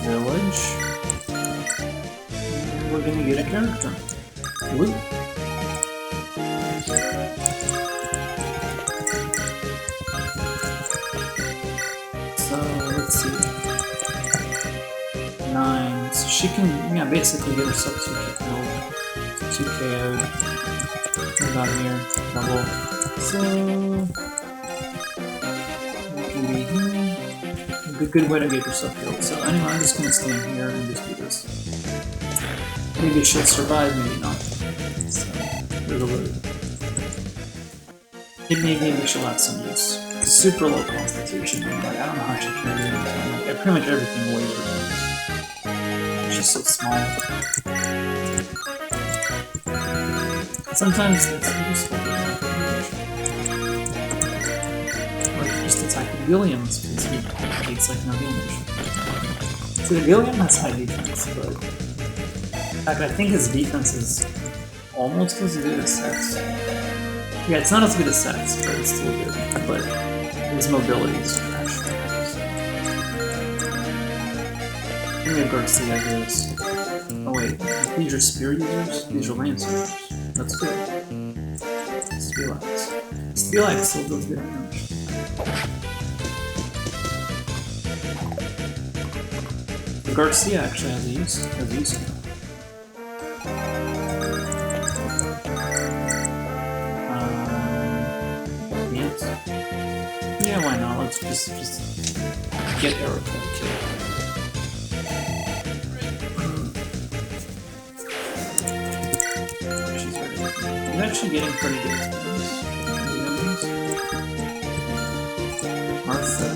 village. And we're gonna get a character. Luke. So let's see. 9. So she can, yeah, basically get herself 2k killed. 2KO'd. About here. Double. So we can be here. Good way to get yourself killed. So anyway, I'm just gonna stand here and just do this. Maybe she'll survive, maybe not. So, there's a little. Maybe she'll have some use. Super low constitution. Like, I don't know how she carries anything. Like, pretty much everything weighs her down. She's so small. Sometimes it's useful. Just attacking Williams because he takes like no damage. So the William has high defense, but in fact I think his defense is almost as good as Seth's. Yeah, it's not as good as Seth's, but it's still good. But his mobility is trash. Maybe Garcia goes. Oh wait, these are spear users? These are lance users. That's good. Steelax. Steelax still does good damage. Garcia actually has a use now. Yes. Yeah, why not? Let's just get Erica killed. She's ready. He's actually getting pretty good experience. Martha.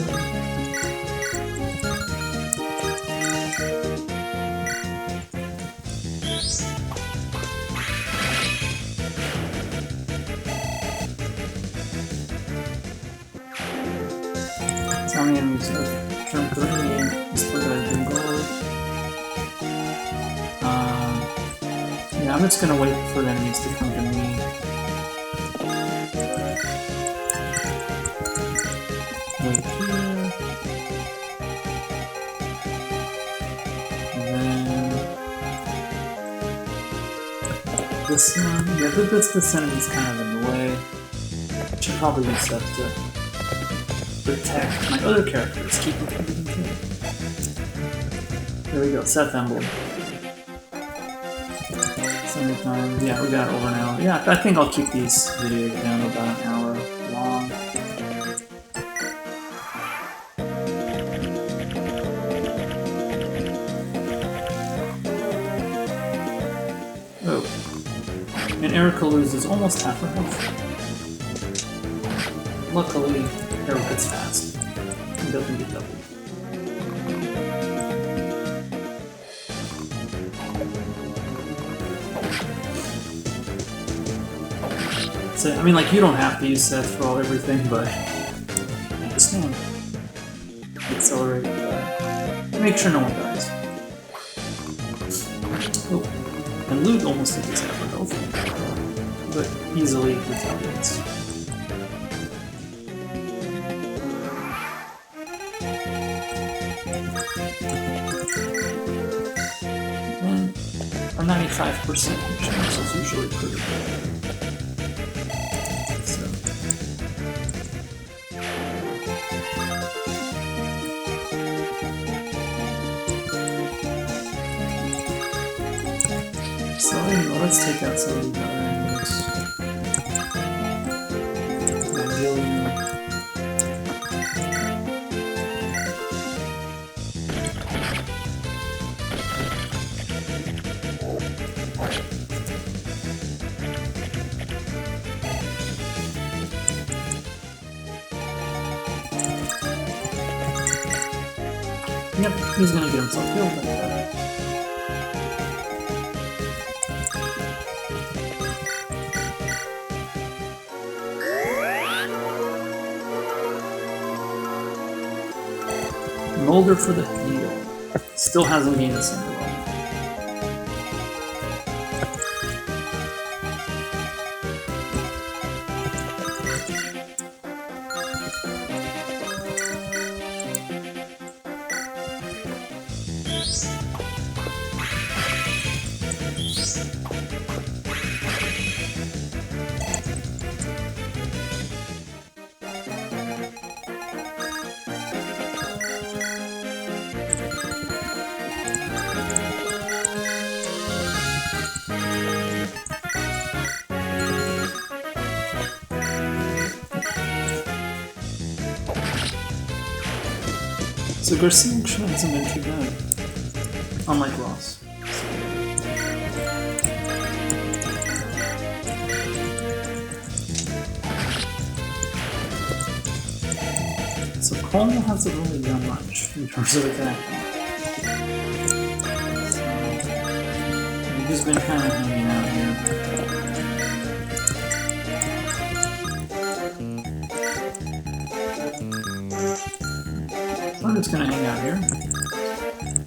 How many enemies have turn 3 and still got a good guard? Yeah, I'm just gonna wait for the enemies to come to me. Wait here. And then this one. Yeah, this enemy's kind of in the way. I should probably use that to protect my other characters, keep them from getting killed. There we go, Seth Emblem. 75, yeah, we got over an hour. Yeah, I think I'll keep these videos down to about an hour long. Oh. And Erica loses almost half her health. Luckily, Erica's fast. He doesn't get doubled. So, I mean, like, you don't have to use Seth for everything, but I understand. Accelerate. Make sure no one dies. Oh. And Luke almost gets half her health, but easily retaliates. A 95% chance is usually pretty good. So anyway, let's take out some of these other enemies. Yep, he's gonna get himself killed like that. Molder for the heal. Still hasn't gained a single level. So Garcia actually hasn't been too bad, unlike Ross. So Cole hasn't really done much in terms of attacking. So he's just been kind of hanging out here. I'm just gonna hang out here,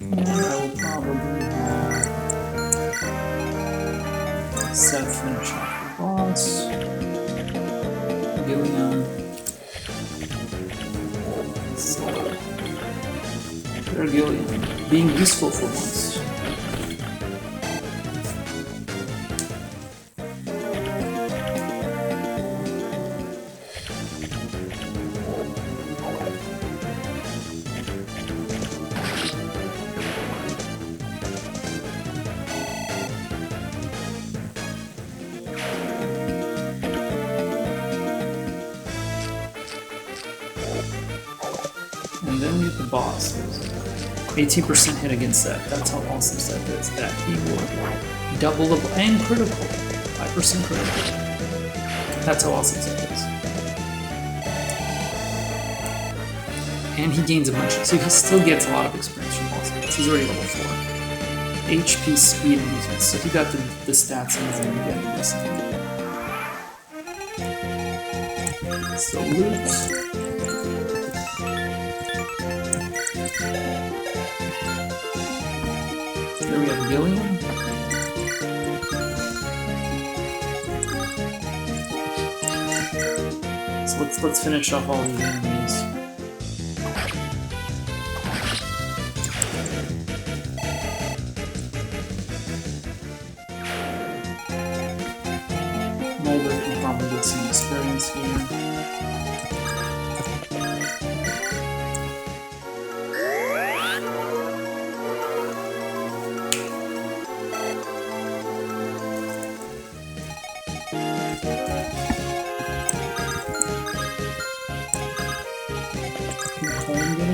and I will probably have Seth finish off the boss, Gillian, so there Gillian, being useful for once. And then we get the boss. 18% hit against Seth. That's how awesome Seth is. That he will double the and critical. 5% critical. That's how awesome Seth is. And he gains a bunch. So he still gets a lot of experience from boss fights. He's already level 4. HP, speed, and movement. So he got the stats and he's gonna get this. So loot. Here we have Gillian. So let's finish off all these enemies. Mulder can probably get some experience here.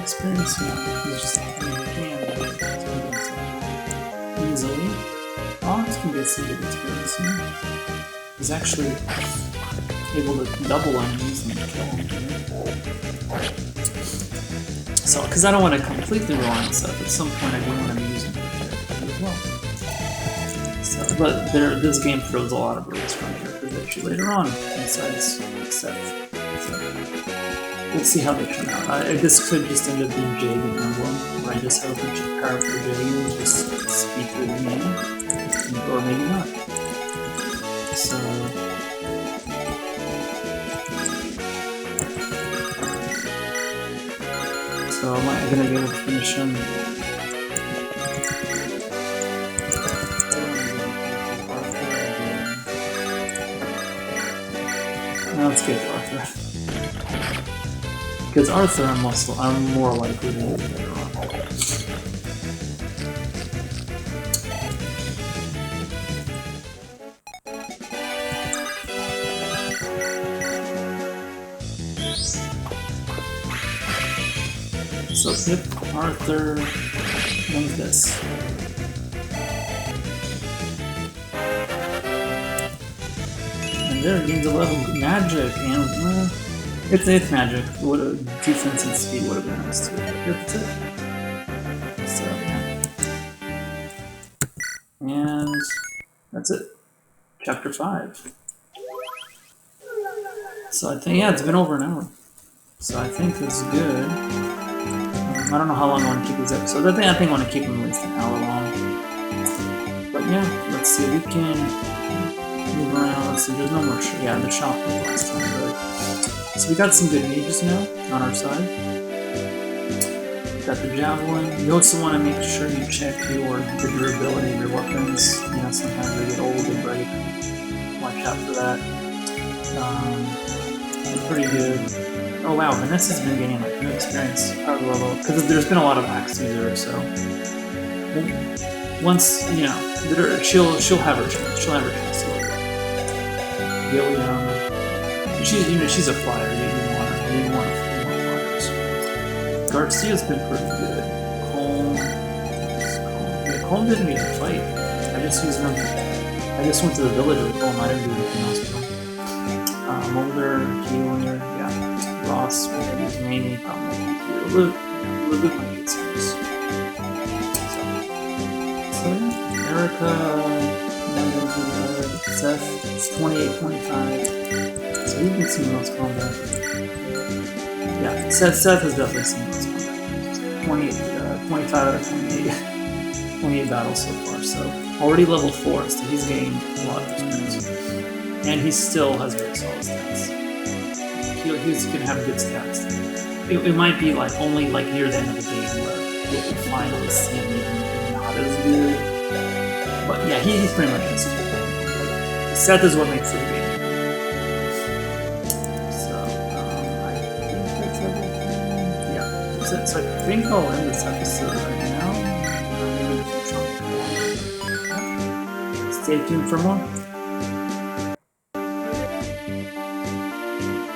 Experience, he's just easily. Ox can get some good experience here. He's actually able to double enemies and kill them. So, because I don't want to completely rely on stuff, at some point I do want to be using it as well. So, but this game throws a lot of really strong characters at you later on, besides Seth. Let's see how they turn out. This could just end up being Jade and Emblem, where I just have a bunch of powerful Jade and just speed through the game, or maybe not. So am I gonna be able to finish him? Now let's get Arthur. Because Arthur, I'm more likely to get later on. So pick Arthur. When's this? And there gains 11 magic and. It's magic. Defense and speed would have been nice too. That's it. And that's it. Chapter 5. So I think, yeah, it's been over an hour. So I think that's good. I don't know how long I want to keep these episodes. I think I want to keep them at least an hour long. But yeah, let's see. We can move around. Let's see. There's no more. Yeah, the shop was last time. But... So we got some good mages now on our side. Got the javelin. You also want to make sure you check the durability of your weapons. You know, sometimes they get old and break. Watch out for that. They're pretty good. Oh wow, Vanessa's been getting like new experience, power level, because there's been a lot of axe users. So once you know, she'll have her chance. She'll have her chance to level up. Gilliam, she's a flyer. You want her. You want more flyers. Garcia's been pretty good. Colm didn't even fight. I just used them. I just went to the village with Colm. I didn't do anything else with them. Mulder, Keeler, yeah. Ross, Mamie, probably. Luke might get some use. So yeah. Erica, Seth, it's 28-25. So you've been seeing most combat. Yeah, Seth has definitely seen most combat. 25 out of 28. 28 battles so far, so already level 4, so he's gained a lot of experience. And he still has very solid stats. He's going to have good stats. It might be like only like near the end of the game where you'll finally see him even not as good. But yeah, he's pretty much just Seth is what makes it a game. So I think that's everything. Yeah, that's it. So I think I'll end this episode right now. Stay tuned for more.